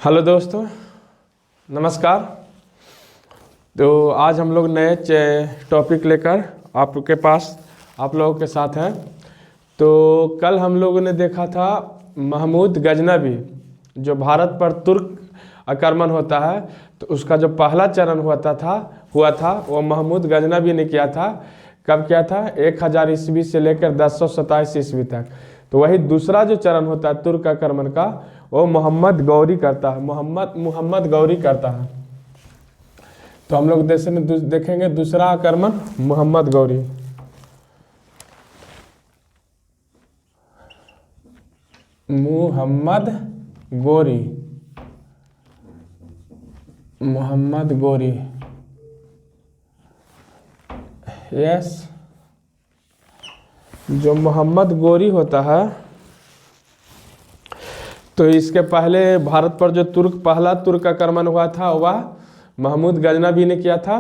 Hello दोस्तों, नमस्कार। तो आज हम लोग नए टॉपिक लेकर आप लोगों के साथ हैं। तो कल हम लोगों ने देखा था महमूद गजनवी, जो भारत पर तुर्क आक्रमण होता है तो उसका जो पहला चरण हुआ था वो महमूद गजनवी ने किया था। कब किया था? 1000 ईस्वी से लेकर 1027 ईस्वी तक। तो वही दूसरा जो चरण होता है तुर्क आक्रमण का, वो मोहम्मद गौरी करता है। मोहम्मद गौरी करता है। तो हम लोग देखेंगे दूसरा आक्रमण मोहम्मद गौरी। मोहम्मद गौरी, यस। जो मोहम्मद गौरी होता है, तो इसके पहले भारत पर जो पहला तुर्क आक्रमण हुआ था वह महमूद गजनवी ने किया था।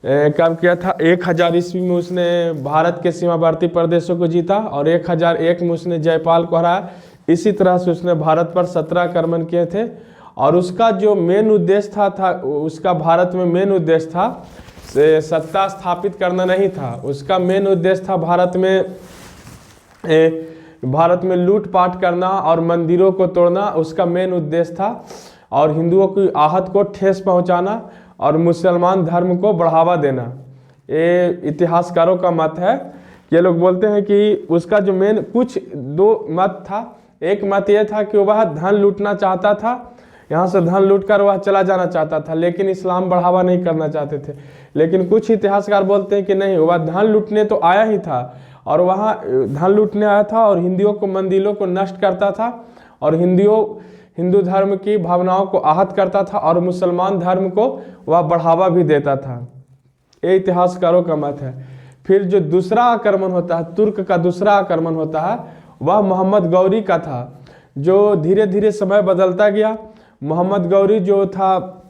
कब किया था? 1000 ईस्वी में उसने भारत के सीमावर्ती प्रदेशों को जीता और 1001 में उसने जयपाल को हराया। इसी तरह से उसने भारत पर 17 आक्रमण किए थे। और उसका जो मेन उद्देश्य था उसका भारत में मेन उद्देश्य था सत्ता स्थापित करना नहीं था। उसका मेन उद्देश्य था भारत में लूटपाट करना और मंदिरों को तोड़ना, उसका मेन उद्देश्य था। और हिंदुओं की आहत को ठेस पहुंचाना और मुसलमान धर्म को बढ़ावा देना। ये इतिहासकारों का मत है। ये लोग बोलते हैं कि उसका जो मेन दो मत था। एक मत ये था कि वह धन लूटना चाहता था, यहाँ से धन लूटकर वह चला जाना चाहता था, लेकिन इस्लाम बढ़ावा नहीं करना चाहते थे। लेकिन कुछ इतिहासकार बोलते हैं कि नहीं, वह धन लूटने तो आया ही था और वहाँ धन लूटने आया था और हिंदुओं को मंदिरों को नष्ट करता था और हिंदू धर्म की भावनाओं को आहत करता था और मुसलमान धर्म को वह बढ़ावा भी देता था। ये इतिहासकारों का मत है। फिर जो दूसरा आक्रमण होता है, तुर्क का दूसरा आक्रमण होता है, वह मोहम्मद गौरी का था, जो धीरे धीरे समय बदलता गया। मोहम्मद गौरी जो था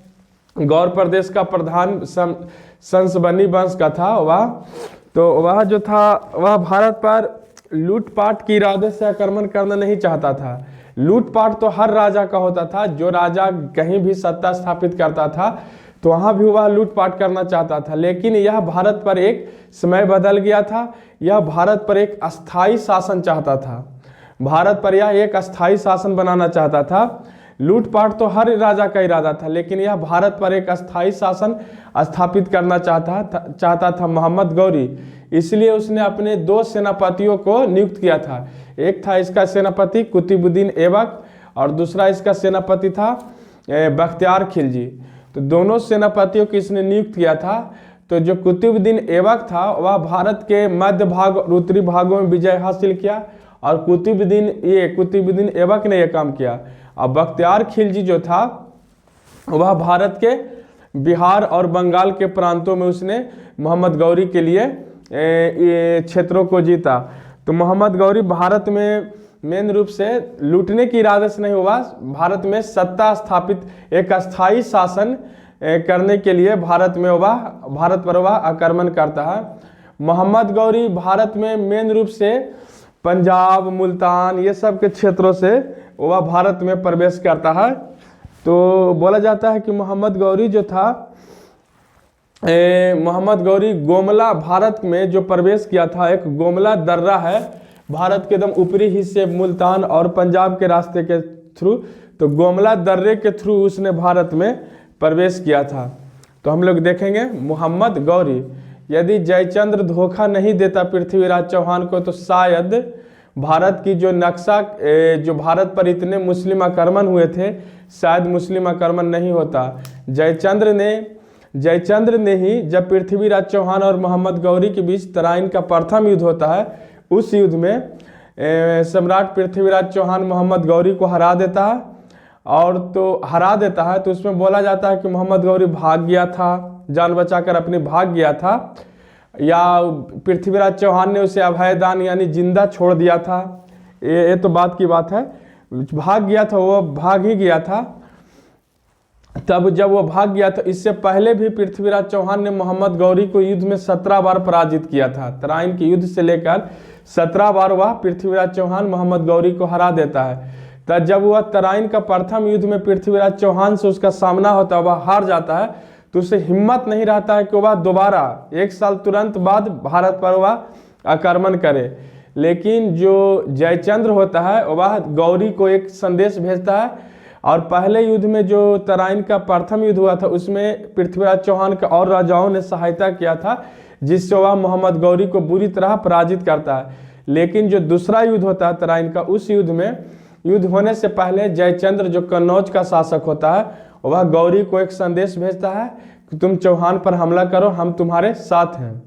गौर प्रदेश का प्रधान संसबनी वंश का था। वह जो था वह भारत पर लूटपाट के इरादे से आक्रमण करना नहीं चाहता था। लूटपाट तो हर राजा का होता था। जो राजा कहीं भी सत्ता स्थापित करता था तो वहाँ भी वह लूटपाट करना चाहता था। लेकिन यह भारत पर एक समय बदल गया था। यह भारत पर एक अस्थाई शासन चाहता था। भारत पर यह एक अस्थाई शासन बनाना चाहता था। लूटपाट तो हर राजा का इरादा था, लेकिन यह भारत पर एक अस्थाई शासन स्थापित करना चाहता था मोहम्मद गौरी। इसलिए उसने अपने 2 सेनापतियों को नियुक्त किया था। एक था इसका सेनापति कुतुबुद्दीन ऐबक और दूसरा इसका सेनापति था बख्तियार खिलजी। तो दोनों सेनापतियों को इसने नियुक्त किया था। तो जो कुतुबुद्दीन ऐबक था वह भारत के मध्य भाग और उत्तरी भागों में विजय हासिल किया और कुतुबुद्दीन ऐबक ने यह काम किया। और बख्तियार खिलजी जो था वह भारत के बिहार और बंगाल के प्रांतों में उसने मोहम्मद गौरी के लिए क्षेत्रों को जीता। तो मोहम्मद गौरी भारत में मेन रूप से लूटने की इरादे से नहीं हुआ, भारत में सत्ता स्थापित एक अस्थाई शासन करने के लिए भारत पर वह आक्रमण करता है। मोहम्मद गौरी भारत में मेन रूप से पंजाब, मुल्तान ये सब के क्षेत्रों से वह भारत में प्रवेश करता है। तो बोला जाता है कि मोहम्मद गौरी जो था मोहम्मद गौरी गोमला, भारत में जो प्रवेश किया था, एक गोमला दर्रा है भारत के एकदम ऊपरी हिस्से मुल्तान और पंजाब के रास्ते के थ्रू। तो गोमला दर्रे के थ्रू उसने भारत में प्रवेश किया था। तो हम लोग देखेंगे मोहम्मद गौरी, यदि जयचंद्र धोखा नहीं देता पृथ्वीराज चौहान को तो शायद भारत की जो नक्शा जो भारत पर इतने मुस्लिम आक्रमण हुए थे, शायद मुस्लिम आक्रमण नहीं होता। जयचंद्र ने ही, जब पृथ्वीराज चौहान और मोहम्मद गौरी के बीच तराइन का प्रथम युद्ध होता है, उस युद्ध में सम्राट पृथ्वीराज चौहान मोहम्मद गौरी को हरा देता है। तो उसमें बोला जाता है कि मोहम्मद गौरी भाग गया था, जान बचाकर अपने भाग गया था, या पृथ्वीराज चौहान ने उसे अभयदान यानी जिंदा छोड़ दिया था। ये तो बात की बात है। भाग गया था, वो भाग ही गया था। तब जब वो भाग गया था, इससे पहले भी पृथ्वीराज चौहान ने मोहम्मद गौरी को युद्ध में 17 बार पराजित किया था। तराइन के युद्ध से लेकर 17 बार वह पृथ्वीराज चौहान मोहम्मद गौरी को हरा देता है। तब जब वह तराइन का प्रथम युद्ध में पृथ्वीराज चौहान से उसका सामना होता है, वह हार जाता है, तो उसे हिम्मत नहीं रहता है कि वह दोबारा 1 साल तुरंत बाद भारत पर वह आक्रमण करे। लेकिन जो जयचंद्र होता है वह गौरी को एक संदेश भेजता है, और पहले युद्ध में जो तराइन का प्रथम युद्ध हुआ था उसमें पृथ्वीराज चौहान के और राजाओं ने सहायता किया था, जिससे वह मोहम्मद गौरी को बुरी तरह पराजित करता है। लेकिन जो दूसरा युद्ध होता है तराइन का, उस युद्ध में युद्ध होने से पहले जयचंद्र जो कन्नौज का शासक होता है वह गौरी को एक संदेश भेजता है कि तुम चौहान पर हमला करो, हम तुम्हारे साथ हैं।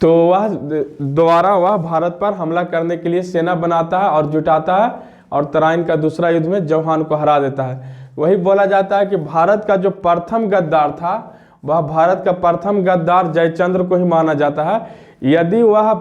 तो वह दोबारा वह भारत पर हमला करने के लिए सेना बनाता है और जुटाता है, और तराइन का दूसरा युद्ध में चौहान को हरा देता है। वही बोला जाता है कि भारत का जो प्रथम गद्दार था वह भारत का प्रथम गद्दार जयचंद्र को ही माना जाता है। यदि वह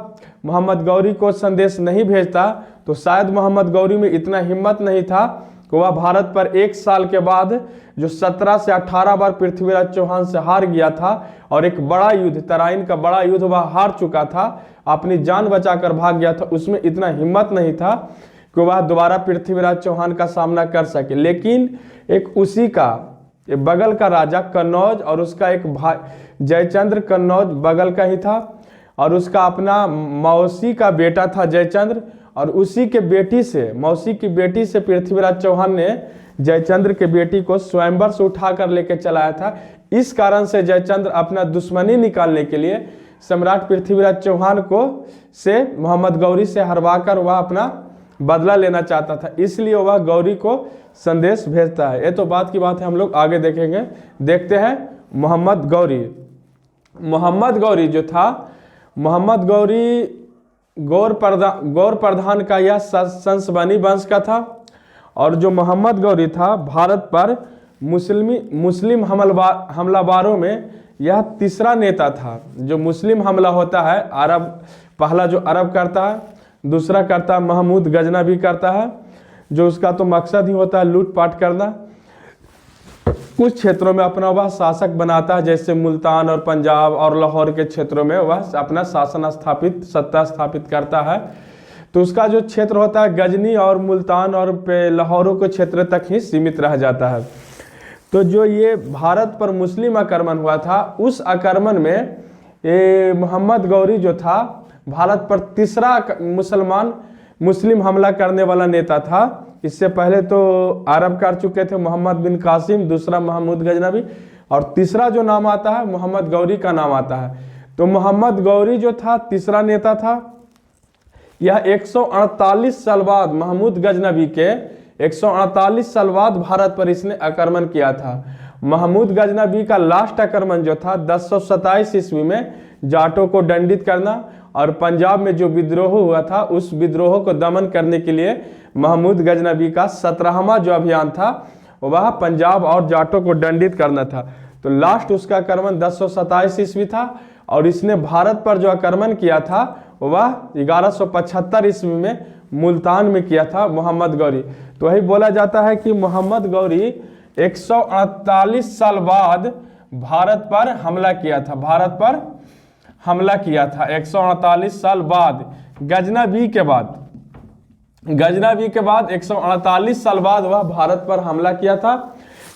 मोहम्मद गौरी को संदेश नहीं भेजता तो शायद मोहम्मद गौरी में इतना हिम्मत नहीं था कि वह भारत पर 1 साल के बाद जो 17 से 18 बार पृथ्वीराज चौहान से हार गया था, और एक बड़ा युद्ध तराइन का बड़ा युद्ध वह हार चुका था, अपनी जान बचाकर भाग गया था, उसमें इतना हिम्मत नहीं था कि वह दोबारा पृथ्वीराज चौहान का सामना कर सके। लेकिन एक उसी का बगल का राजा कन्नौज, और उसका एक भाई जयचंद्र कन्नौज बगल का ही था, और उसका अपना मौसी का बेटा था जयचंद्र, और उसी के बेटी से मौसी की बेटी से पृथ्वीराज चौहान ने जयचंद्र के बेटी को स्वयंवर से उठाकर लेके चलाया था। इस कारण से जयचंद्र अपना दुश्मनी निकालने के लिए सम्राट पृथ्वीराज चौहान को से मोहम्मद गौरी से हरवाकर वह अपना बदला लेना चाहता था, इसलिए वह गौरी को संदेश भेजता है। ये तो बात की बात है, हम लोग आगे देखेंगे। देखते हैं मोहम्मद गौरी। मोहम्मद गौरी जो था, मोहम्मद गौरी गौर प्रधान का यह संसबनी वंश का था, और जो मोहम्मद गौरी था भारत पर मुस्लिम हमलावारों में यह तीसरा नेता था। जो मुस्लिम हमला होता है अरब, पहला जो अरब करता है, दूसरा करता है महमूद गजनवी करता है, जो उसका तो मकसद ही होता है लूटपाट करना। कुछ क्षेत्रों में अपना वह शासक बनाता है, जैसे मुल्तान और पंजाब और लाहौर के क्षेत्रों में वह अपना शासन सत्ता स्थापित करता है। तो उसका जो क्षेत्र होता है गजनी और मुल्तान और लाहौरों के क्षेत्र तक ही सीमित रह जाता है। तो जो ये भारत पर मुस्लिम आक्रमण हुआ था, उस आक्रमण में ये मोहम्मद गौरी जो था भारत पर तीसरा मुस्लिम हमला करने वाला नेता था। इससे पहले तो अरब कर चुके थे मोहम्मद बिन कासिम, दूसरा महमूद गजनवी, और तीसरा जो नाम आता है मोहम्मद गौरी का नाम आता है। तो मोहम्मद गौरी जो था तीसरा नेता था। यह 148 साल बाद महमूद गजनवी के 148 साल बाद भारत पर इसने आक्रमण किया था। महमूद गजनवी का लास्ट आक्रमण जो था 1027 ईस्वी में जाटों को दंडित करना, और पंजाब में जो विद्रोह हुआ था उस विद्रोह को दमन करने के लिए महमूद गजनवी का 17वां जो अभियान था वह पंजाब और जाटों को दंडित करना था। तो लास्ट उसका आक्रमण 1027 ईस्वी था, और इसने भारत पर जो आक्रमण किया था वह 1175 ईस्वी में मुल्तान में किया था मोहम्मद गौरी। तो वही बोला जाता है कि मोहम्मद गौरी 148 साल बाद भारत पर हमला किया था, भारत पर हमला किया था 148 साल बाद। गजनवी के बाद 148 साल बाद वह भारत पर हमला किया था,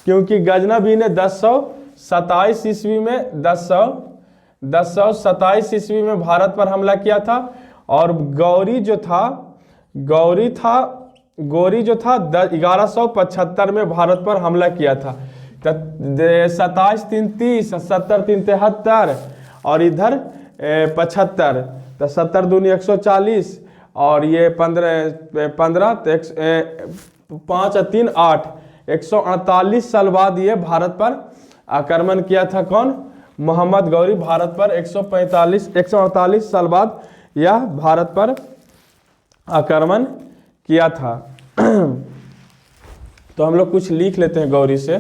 क्योंकि गजनवी ने 1027 ईस्वी में 1027 ईस्वी में भारत पर हमला किया था, और गौरी जो था 1175 में भारत पर हमला किया था। 27 3 30, 70 3 73, और इधर 75, तो 70 दूनी 140, और ये 15 5 3 8, 148 साल बाद ये भारत पर आक्रमण किया था। कौन? मोहम्मद गौरी। भारत पर 148 साल बाद यह भारत पर आक्रमण किया था। तो हम लोग कुछ लिख लेते हैं गौरी से।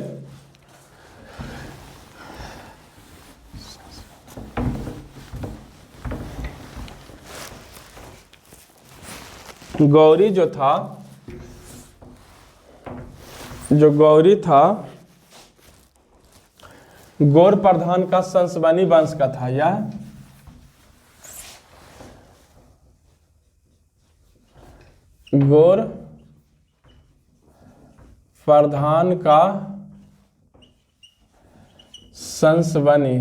गौरी जो गौरी था गौर प्रधान का संसबनी वंश का था। यह गौर प्रधान का संसबनी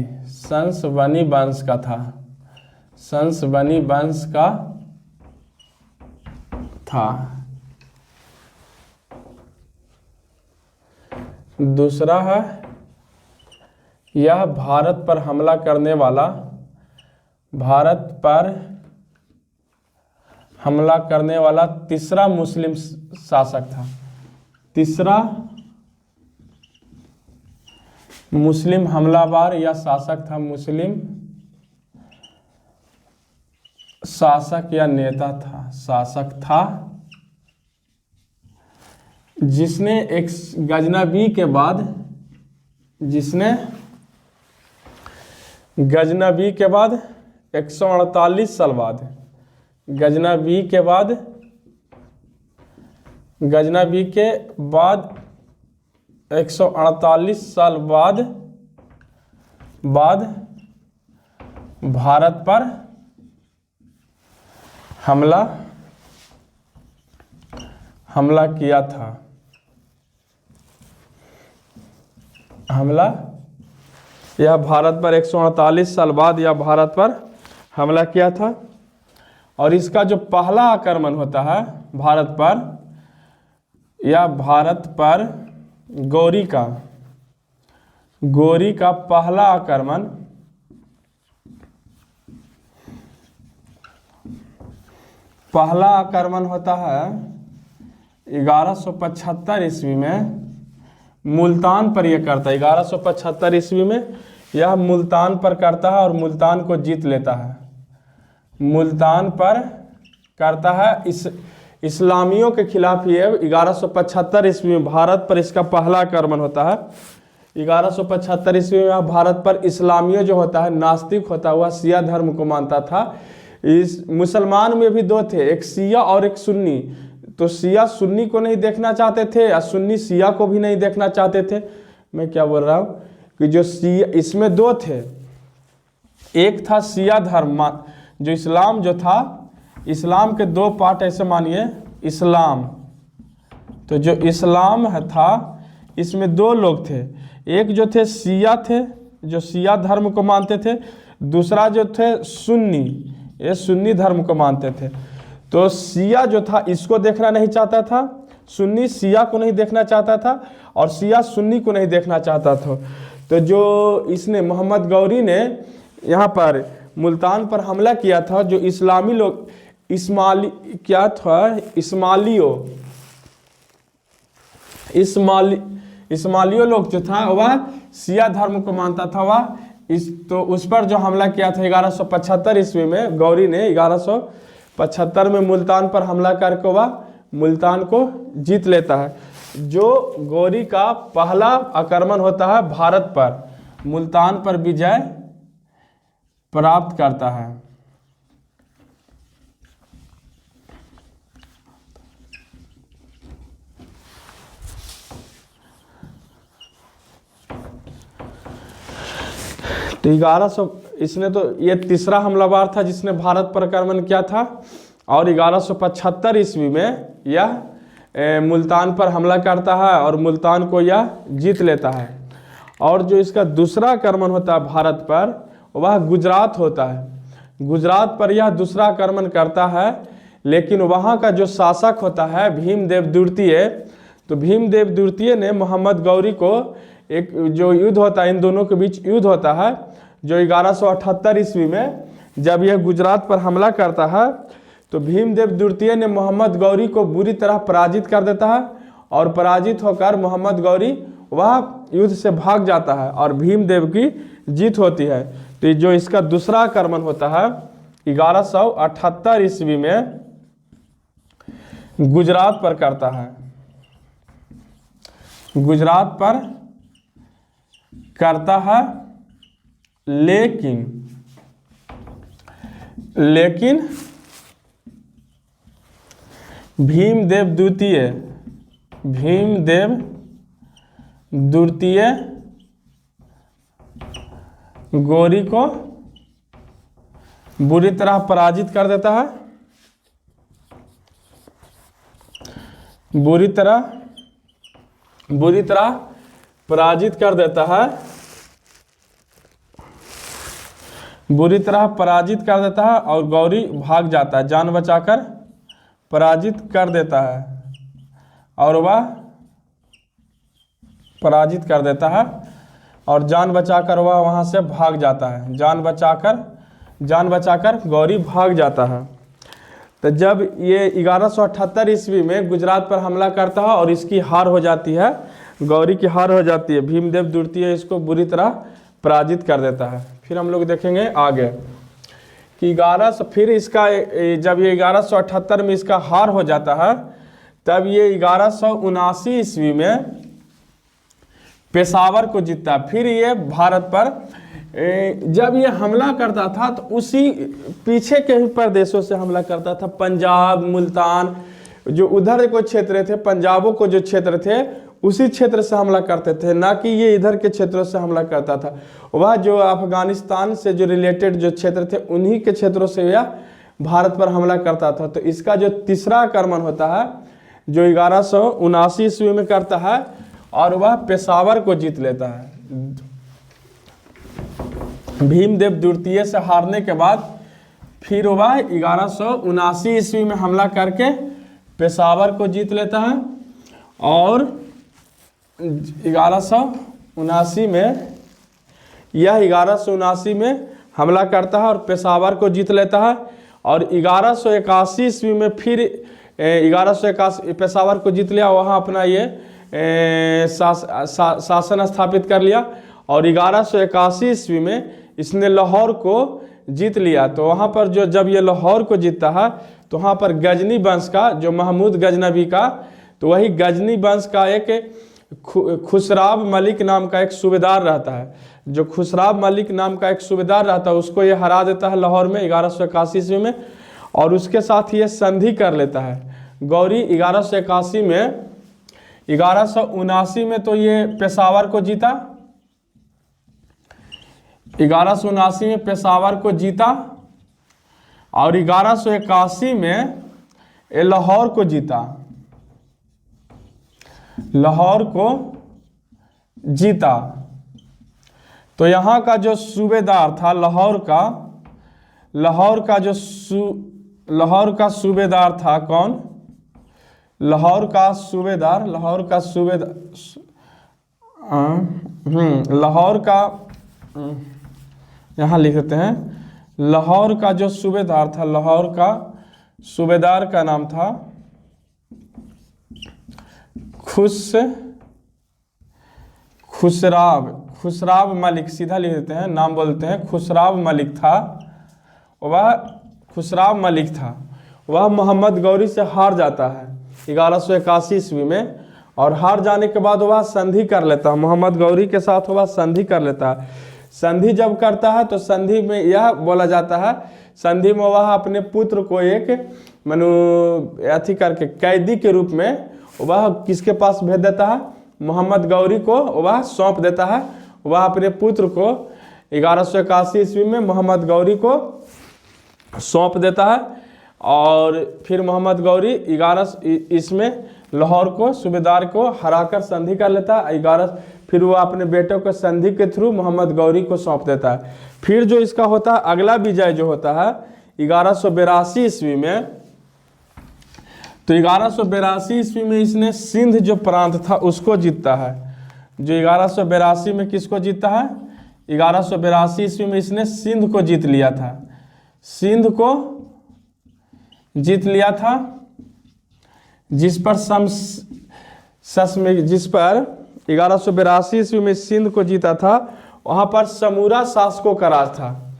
वंश का था, संसबनी वंश का था। दूसरा है यह भारत पर हमला करने वाला, भारत पर हमला करने वाला तीसरा मुस्लिम शासक था, तीसरा मुस्लिम हमलावर या शासक था, मुस्लिम शासक या नेता था, शासक था जिसने एक गजनबी के बाद, जिसने गजनबी के बाद 148 साल बाद, गजनबी के बाद 148 साल बाद भारत पर हमला किया था, यह भारत पर 148 साल बाद यह भारत पर हमला किया था। और इसका जो पहला आक्रमण होता है भारत पर, या भारत पर गौरी का पहला आक्रमण होता है 1175 ईस्वी में, मुल्तान पर यह करता है। 1175 ईस्वी में यह मुल्तान पर करता है और मुल्तान को जीत लेता है, मुल्तान पर करता है। इस्लामियों के खिलाफ ये 1175 ईस्वी में भारत पर इसका पहला आक्रमण होता है। 1175 ईस्वी में भारत पर इस्लामियों जो होता है, नास्तिक होता हुआ शिया धर्म को मानता था। इस मुसलमान में भी दो थे, एक शिया और एक सुन्नी। तो शिया सुन्नी को नहीं देखना चाहते थे और सुन्नी शिया को भी नहीं देखना चाहते थे। मैं क्या बोल रहा हूँ कि जो शिया, इसमें दो थे, एक था शिया धर्म, जो इस्लाम जो था, इस्लाम के दो पार्ट ऐसे मानिए, इस्लाम, तो जो इस्लाम था इसमें दो लोग थे, एक जो थे शिया थे, जो शिया धर्म को मानते थे, दूसरा जो थे सुन्नी, ये सुन्नी धर्म को मानते थे। तो शिया जो था इसको देखना नहीं चाहता था, सुन्नी शिया को नहीं देखना चाहता था और शिया सुन्नी को नहीं देखना चाहता था। तो जो इसने मोहम्मद गौरी ने यहाँ पर मुल्तान पर हमला किया था, जो इस्लामी लोग, इस्माली क्या था, इस्मालियों लोग जो था वह शिया धर्म को मानता था, वह तो उस पर जो हमला किया था 1175 ईस्वी में, गौरी ने 1175 में मुल्तान पर हमला करके वह मुल्तान को जीत लेता है। जो गौरी का पहला आक्रमण होता है भारत पर, मुल्तान पर विजय प्राप्त करता है। तो 1100, इसने तो ये तीसरा हमलावर था जिसने भारत पर आक्रमण किया था। और 1175 ईस्वी में यह मुल्तान पर हमला करता है और मुल्तान को यह जीत लेता है। और जो इसका दूसरा आक्रमण होता है भारत पर, वह गुजरात होता है। गुजरात पर यह दूसरा आक्रमण करता है, लेकिन वहाँ का जो शासक होता है भीमदेव द्वितीय, तो भीमदेव द्वितीय ने मोहम्मद गौरी को, एक जो युद्ध होता है, इन दोनों के बीच युद्ध होता है, जो 1178 ईस्वी में जब यह गुजरात पर हमला करता है, तो भीमदेव द्वितीय ने मोहम्मद गौरी को बुरी तरह पराजित कर देता है और पराजित होकर मोहम्मद गौरी वह युद्ध से भाग जाता है और भीमदेव की जीत होती है। तो जो इसका दूसरा आक्रमण होता है 1178 ईस्वी में गुजरात पर करता है, गुजरात पर करता है, लेकिन भीमदेव द्वितीय गौरी को बुरी तरह पराजित कर देता है, बुरी तरह बुरी तरह पराजित कर देता है, बुरी तरह पराजित कर देता है और गौरी भाग जाता है, जान बचाकर पराजित कर देता है और वह पराजित कर देता है और जान बचाकर वह वहाँ से भाग जाता है, जान बचाकर गौरी भाग जाता है। तो जब ये 1178 ईस्वी में गुजरात पर हमला करता है और इसकी हार हो जाती है, गौरी की हार हो जाती है, भीमदेव द्वितीय इसको बुरी तरह पराजित कर देता है। फिर हम लोग देखेंगे आगे कि फिर इसका जब ये 1178 में इसका हार हो जाता है, तब ये 1179 ईस्वी में पेशावर को जीतता। फिर ये भारत पर जब ये हमला करता था तो उसी पीछे के ही प्रदेशों से हमला करता था, पंजाब, मुल्तान, जो उधर को क्षेत्र थे, पंजाबों को जो क्षेत्र थे उसी क्षेत्र से हमला करते थे, ना कि ये इधर के क्षेत्रों से हमला करता था। वह जो अफगानिस्तान से जो रिलेटेड जो क्षेत्र थे उन्हीं के क्षेत्रों से यह भारत पर हमला करता था। तो इसका जो तीसरा आक्रमण होता है जो 1179 ईस्वी में करता है और वह पेशावर को जीत लेता है। भीमदेव द्वितीय से हारने के बाद फिर वह 1179 ईस्वी में हमला करके पेशावर को जीत लेता है और 1179 में हमला करता है और पेशावर को जीत लेता है और 1181 ईस्वी में फिर 1181 पेशावर को जीत लिया, वहाँ अपना ये शासन स्थापित कर लिया और 1181 ईस्वी में इसने लाहौर को जीत लिया। तो वहाँ पर जब ये लाहौर को जीतता है तो वहाँ पर गजनी वंश का जो महमूद गजनवी का, तो वही गजनी वंश का एक खुसराब मलिक नाम का एक सूबेदार रहता है, जो खुसराब मलिक नाम का एक सूबेदार रहता है उसको ये हरा देता है लाहौर में 1181 ईस्वी में और उसके साथ ये संधि कर लेता है। गौरी 1181 में 1179 में तो ये पेशावर को जीता, 1179 में पेशावर को जीता और 1181 में लाहौर को जीता, लाहौर को जीता। तो यहाँ का जो सूबेदार था लाहौर का सूबेदार था कौन? लाहौर का यहाँ लिख देते हैं, लाहौर का जो सूबेदार था, लाहौर का सूबेदार का नाम था खुसराब मलिक, सीधा लिख देते हैं, नाम बोलते हैं खुसराब मलिक था। वह खुसराब मलिक था, वह मोहम्मद गौरी से हार जाता है 1181 ईस्वी में और हार जाने के बाद वह संधि कर लेता है, मोहम्मद गौरी के साथ वह संधि कर लेता है। संधि जब करता है तो संधि में यह बोला जाता है, संधि में वह अपने पुत्र को एक अथी करके कैदी के रूप में वह किसके पास भेज देता है? मोहम्मद गौरी को वह सौंप देता है। वह अपने पुत्र को 1181 ईस्वी में मोहम्मद गौरी को सौंप देता है और फिर मोहम्मद गौरी 11 इसमें लाहौर को सूबेदार को हराकर संधि कर लेता है। 11 फिर वो अपने बेटे को संधि के थ्रू मोहम्मद गौरी को सौंप देता है। फिर जो इसका होता है अगला विजय जो होता है 1182 ईस्वी में, तो 1182 ईस्वी में इसने सिंध जो प्रांत था उसको जीतता है। जो 1182 में किसको जीतता है? 1182 ईस्वी में इसने सिंध को जीत लिया था, सिंध को जीत लिया था, जिस पर 1182 ईस्वी में सिंध को जीता था, वहाँ पर समूरा शासकों का राज था।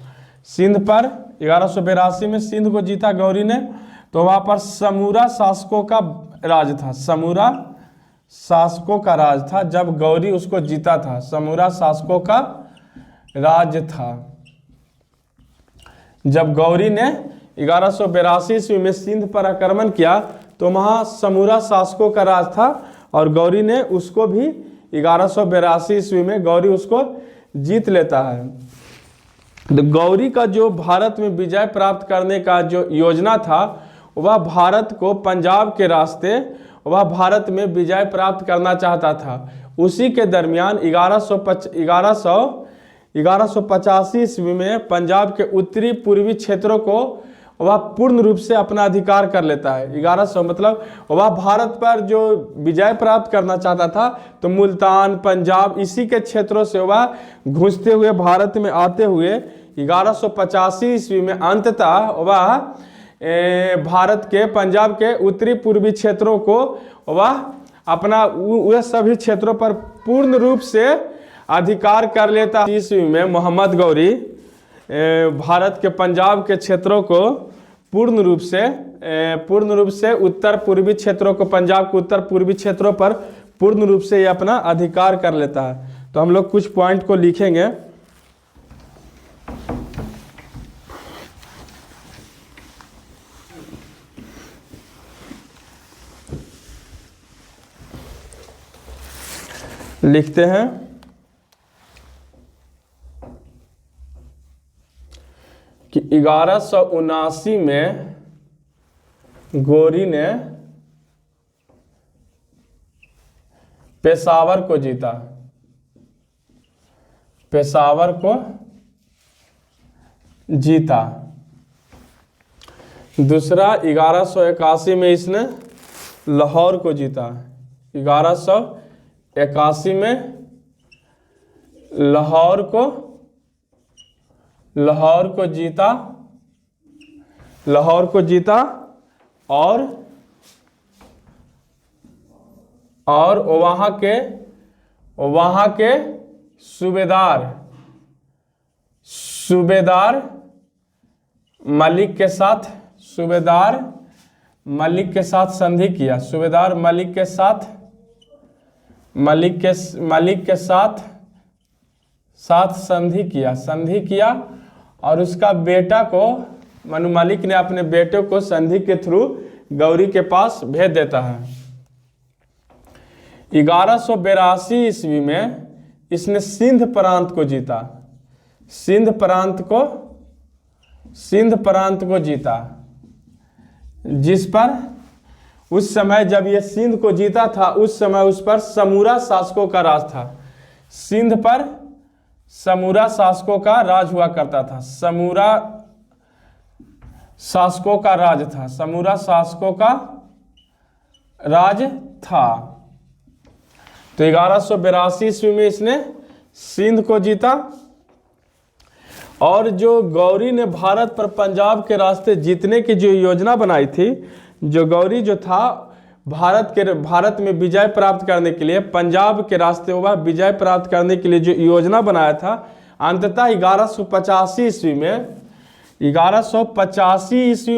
सिंध पर 1182 में सिंध को जीता गौरी ने, तो वहाँ पर समूरा शासकों का राज था, समूरा शासकों का राज था। जब गौरी उसको जीता था, समूरा शासकों का राज था। जब गौरी ने 1182 ईस्वी में सिंध पर आक्रमण किया तो वहाँ समूरा शासकों का राज था और गौरी ने उसको भी 1182 ईस्वी में गौरी उसको जीत लेता है। तो गौरी का जो भारत में विजय प्राप्त करने का जो योजना था वह भारत को पंजाब के रास्ते वह भारत में विजय प्राप्त करना चाहता था। उसी के दरमियान 1185 ईस्वी में पंजाब के उत्तरी पूर्वी क्षेत्रों को वह पूर्ण रूप से अपना अधिकार कर लेता है। 1100 मतलब वह भारत पर जो विजय प्राप्त करना चाहता था, तो मुल्तान, पंजाब, इसी के क्षेत्रों से वह घुसते हुए भारत में आते हुए 1185 ईस्वी में अंततः वह भारत के पंजाब के उत्तरी पूर्वी क्षेत्रों को वह अपना वह सभी क्षेत्रों पर पूर्ण रूप से अधिकार कर लेता है। ईस्वी में मोहम्मद गौरी भारत के पंजाब के क्षेत्रों को पूर्ण रूप से उत्तर पूर्वी क्षेत्रों को, पंजाब के उत्तर पूर्वी क्षेत्रों पर पूर्ण रूप से ये अपना अधिकार कर लेता है। तो हम लोग कुछ पॉइंट को लिखेंगे। लिखते हैं कि 1179 में गौरी ने पेशावर को जीता। पेशावर को जीता। दूसरा 1181 में इसने लाहौर को जीता। 1181 में लाहौर को जीता और वहाँ के सूबेदार मलिक के साथ संधि किया। सूबेदार मलिक के साथ संधि किया और उसका बेटा को, मनु मलिक ने अपने बेटे को संधि के थ्रू गौरी के पास भेज देता है। 1182 ईस्वी में इसने सिंध प्रांत को जीता। सिंध प्रांत को जीता, जिस पर उस समय जब ये सिंध को जीता था, उस समय उस पर समूरा शासकों का राज था। सिंध पर समूरा शासकों का राज हुआ करता था। समूरा शासकों का राज था। तो 1182 ईस्वी में इसने सिंध को जीता। और जो गौरी ने भारत पर पंजाब के रास्ते जीतने की जो योजना बनाई थी, जो गौरी जो था भारत में विजय प्राप्त करने के लिए, पंजाब के रास्ते वह विजय प्राप्त करने के लिए जो योजना बनाया था, अंततः 1185 ईस्वी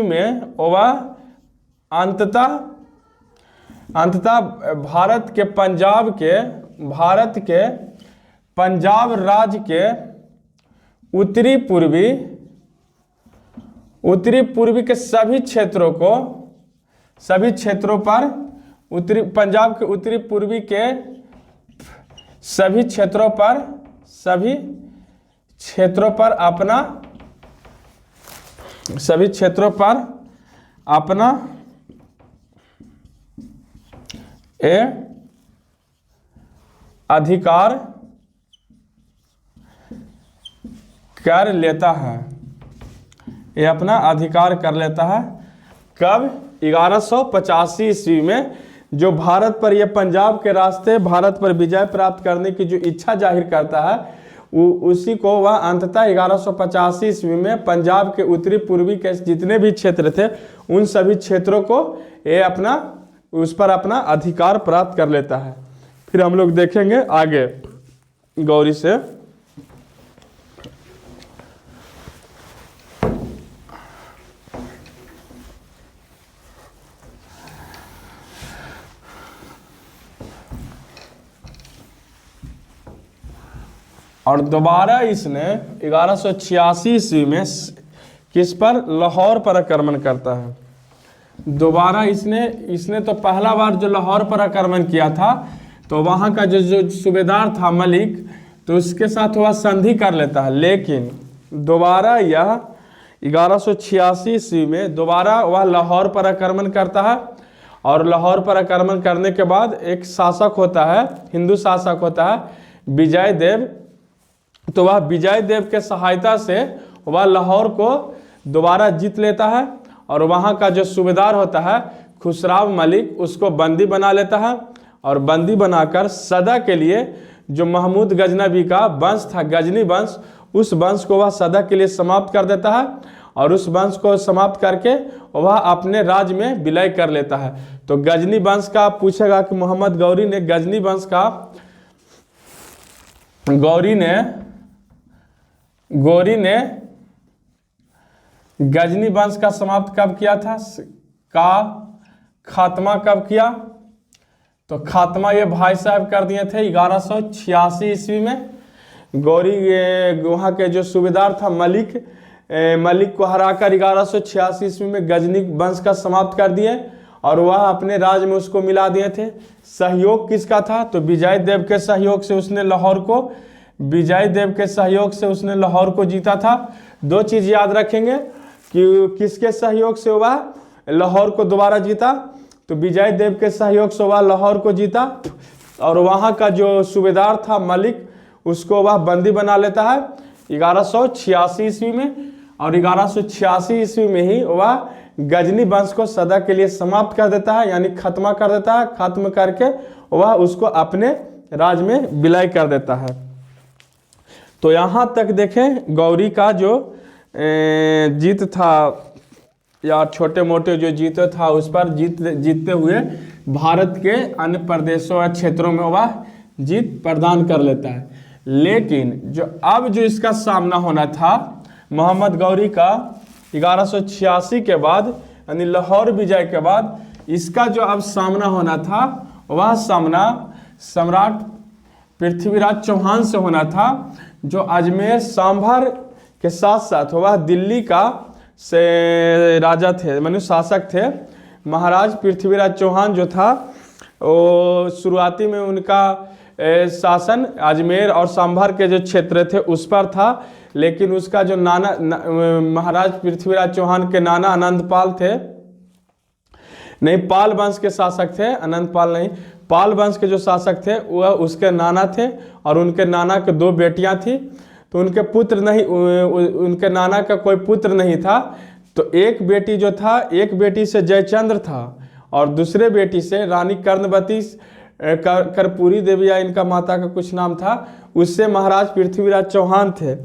में वह अंततः भारत के पंजाब राज्य के उत्तरी पूर्वी के सभी क्षेत्रों पर पंजाब के उत्तरी पूर्वी के सभी क्षेत्रों पर अपना अधिकार कर लेता है। ये अपना अधिकार कर लेता है। कब? 1185 ईस्वी में, जो भारत पर, यह पंजाब के रास्ते भारत पर विजय प्राप्त करने की जो इच्छा जाहिर करता है, उसी को वह अंततः 1185 ईस्वी में पंजाब के उत्तरी पूर्वी के जितने भी क्षेत्र थे, उन सभी क्षेत्रों को ये उस पर अपना अधिकार प्राप्त कर लेता है। फिर हम लोग देखेंगे आगे गौरी से। और दोबारा इसने 1186 ईस्वी में किस पर? लाहौर पर आक्रमण करता है। दोबारा इसने तो पहला बार जो लाहौर पर आक्रमण किया था, तो वहाँ का जो सूबेदार था मलिक, तो उसके साथ वह संधि कर लेता है। लेकिन दोबारा यह 1186 ईस्वी में दोबारा वह लाहौर पर आक्रमण करता है और लाहौर पर आक्रमण करने के बाद एक शासक होता है, हिंदू शासक होता है विजय देव। तो वह विजय देव के सहायता से वह लाहौर को दोबारा जीत लेता है और वहाँ का जो सूबेदार होता है खुसराव मलिक उसको बंदी बना लेता है और बंदी बनाकर सदा के लिए जो महमूद गजनबी का वंश था, गजनी वंश, उस वंश को वह सदा के लिए समाप्त कर देता है और उस वंश को समाप्त करके वह अपने राज्य में विलय कर लेता है। तो गजनी वंश का पूछेगा कि मोहम्मद गौरी ने गजनी वंश का गौरी ने गजनी वंश का समाप्त कब किया था, का खात्मा कब किया? तो खात्मा ये भाई साहब कर दिए थे 1186 ईस्वी में। गौरी वहाँ के जो सूबेदार था मलिक को हराकर 1186 ईस्वी में गजनी वंश का समाप्त कर दिए और वह अपने राज्य में उसको मिला दिए थे। सहयोग किसका था? तो विजय देव के सहयोग से उसने लाहौर को जीता था। दो चीज़ याद रखेंगे कि किसके सहयोग से वह लाहौर को दोबारा जीता। तो विजय देव के सहयोग से वह लाहौर को जीता और वहाँ का जो सूबेदार था मलिक उसको वह बंदी बना लेता है 1186 ईस्वी में और 1186 ईस्वी में ही वह गजनी वंश को सदा के लिए समाप्त कर देता है, यानी खत्मा कर देता है। खत्म करके वह उसको अपने राज्य में विलय कर देता है। तो यहाँ तक देखें गौरी का जो जीत था या छोटे मोटे जो जीत था उस पर जीतते हुए भारत के अन्य प्रदेशों और क्षेत्रों में वह जीत प्रदान कर लेता है। लेकिन जो इसका सामना होना था मोहम्मद गौरी का 1186 के बाद यानी लाहौर विजय के बाद, इसका जो अब सामना होना था वह सामना सम्राट पृथ्वीराज चौहान से होना था, जो अजमेर सांभर के साथ साथ वह दिल्ली का से राजा थे, माने शासक थे। महाराज पृथ्वीराज चौहान जो था वो शुरुआती में उनका शासन अजमेर और सांभर के जो क्षेत्र थे उस पर था, लेकिन उसका जो महाराज पृथ्वीराज चौहान के नाना आनंदपाल थे, नहीं पाल वंश के शासक थे, आनंदपाल नहीं, पाल वंश के जो शासक थे वह उसके नाना थे और उनके नाना के दो बेटियां थी। तो उनके नाना का कोई पुत्र नहीं था। तो एक बेटी जो था, एक बेटी से जयचंद्र था और दूसरे बेटी से रानी कर्णवती कर्पूरी देवी या इनका माता का कुछ नाम था, उससे महाराज पृथ्वीराज चौहान थे।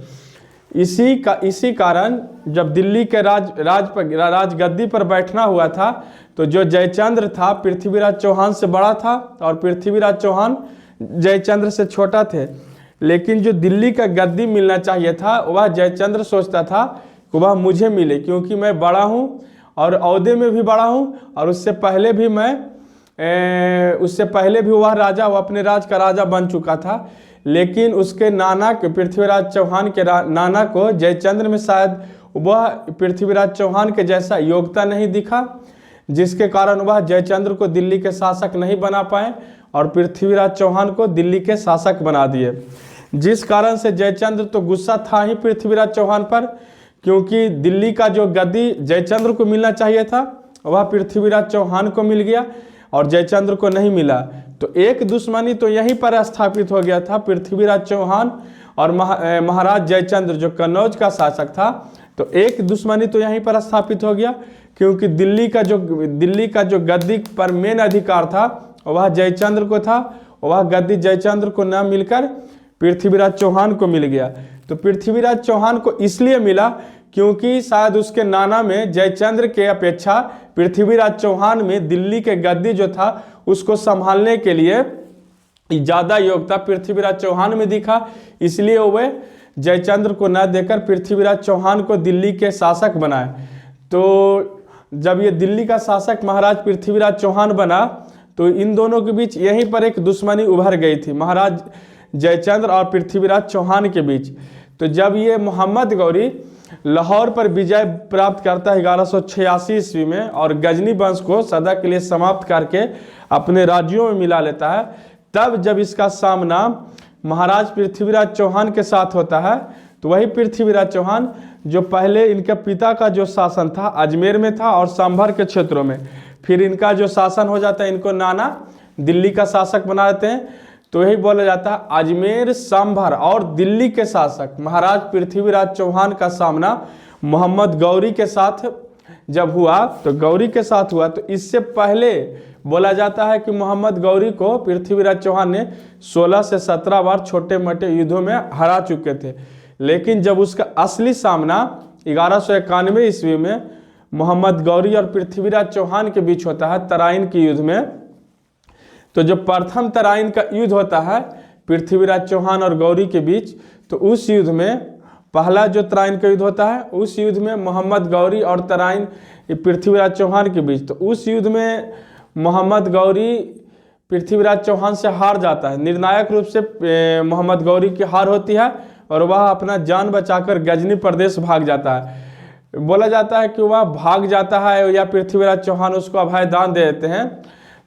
इसी कारण जब दिल्ली के राजगद्दी पर बैठना हुआ था तो जो जयचंद्र था पृथ्वीराज चौहान से बड़ा था और पृथ्वीराज चौहान जयचंद्र से छोटा थे। लेकिन जो दिल्ली का गद्दी मिलना चाहिए था वह जयचंद्र सोचता था कि वह मुझे मिले, क्योंकि मैं बड़ा हूँ और औहदे में भी बड़ा हूँ और उससे पहले भी वह राजा, वो अपने राज का राजा बन चुका था। लेकिन उसके नाना के पृथ्वीराज चौहान के नाना को जयचंद्र में शायद वह पृथ्वीराज चौहान के जैसा योग्यता नहीं दिखा, जिसके कारण वह जयचंद्र को दिल्ली के शासक नहीं बना पाए और पृथ्वीराज चौहान को दिल्ली के शासक बना दिए। जिस कारण से जयचंद्र तो गुस्सा था ही पृथ्वीराज चौहान पर, क्योंकि दिल्ली का जो गद्दी जयचंद्र को मिलना चाहिए था वह पृथ्वीराज चौहान को मिल गया और जयचंद्र को नहीं मिला। तो एक दुश्मनी तो यहीं पर स्थापित हो गया था, पृथ्वीराज चौहान और महाराज जयचंद्र जो कन्नौज का शासक था। तो एक दुश्मनी तो यहीं पर स्थापित हो गया, क्योंकि दिल्ली का जो गद्दी पर मेन अधिकार था वह जयचंद्र को था, वह गद्दी जयचंद्र को न मिलकर पृथ्वीराज चौहान को मिल गया। तो पृथ्वीराज चौहान को इसलिए मिला क्योंकि शायद उसके नाना में जयचंद्र के अपेक्षा पृथ्वीराज चौहान में दिल्ली के गद्दी जो था उसको संभालने के लिए ज़्यादा योग्यता पृथ्वीराज चौहान में दिखा, इसलिए वे जयचंद्र को न देकर पृथ्वीराज चौहान को दिल्ली के शासक बनाए। तो जब ये दिल्ली का शासक महाराज पृथ्वीराज चौहान बना तो इन दोनों के बीच यहीं पर एक दुश्मनी उभर गई थी, महाराज जयचंद्र और पृथ्वीराज चौहान के बीच। तो जब ये मोहम्मद गौरी लाहौर पर विजय प्राप्त करता है 1186 ईस्वी में और गजनी वंश को सदा के लिए समाप्त करके अपने राज्यों में मिला लेता है, तब जब इसका सामना महाराज पृथ्वीराज चौहान के साथ होता है तो वही पृथ्वीराज चौहान जो पहले इनके पिता का जो शासन था अजमेर में था और सांभर के क्षेत्रों में, फिर इनका जो शासन हो जाता है, इनको नाना दिल्ली का शासक बना देते हैं। तो यही बोला जाता है अजमेर, सांभर और दिल्ली के शासक महाराज पृथ्वीराज चौहान का सामना मोहम्मद गौरी के साथ जब हुआ, तो गौरी के साथ हुआ, तो इससे पहले बोला जाता है कि मोहम्मद गौरी को पृथ्वीराज चौहान ने 16 से 17 बार छोटे मोटे युद्धों में हरा चुके थे। लेकिन जब उसका असली सामना 1191 ईस्वी में मोहम्मद गौरी और पृथ्वीराज चौहान के बीच होता है तराइन के युद्ध में, तो जो प्रथम तराइन का युद्ध होता है पृथ्वीराज चौहान और गौरी के बीच, तो उस युद्ध में पहला जो तराइन का युद्ध होता है, उस युद्ध में मोहम्मद गौरी और तराइन पृथ्वीराज चौहान के बीच, तो उस युद्ध में मोहम्मद गौरी पृथ्वीराज चौहान से हार जाता है। निर्णायक रूप से मोहम्मद गौरी की हार होती है और वह अपना जान बचाकर गजनी प्रदेश भाग जाता है। बोला जाता है कि वह भाग जाता है या पृथ्वीराज चौहान उसको अभय दान दे देते हैं।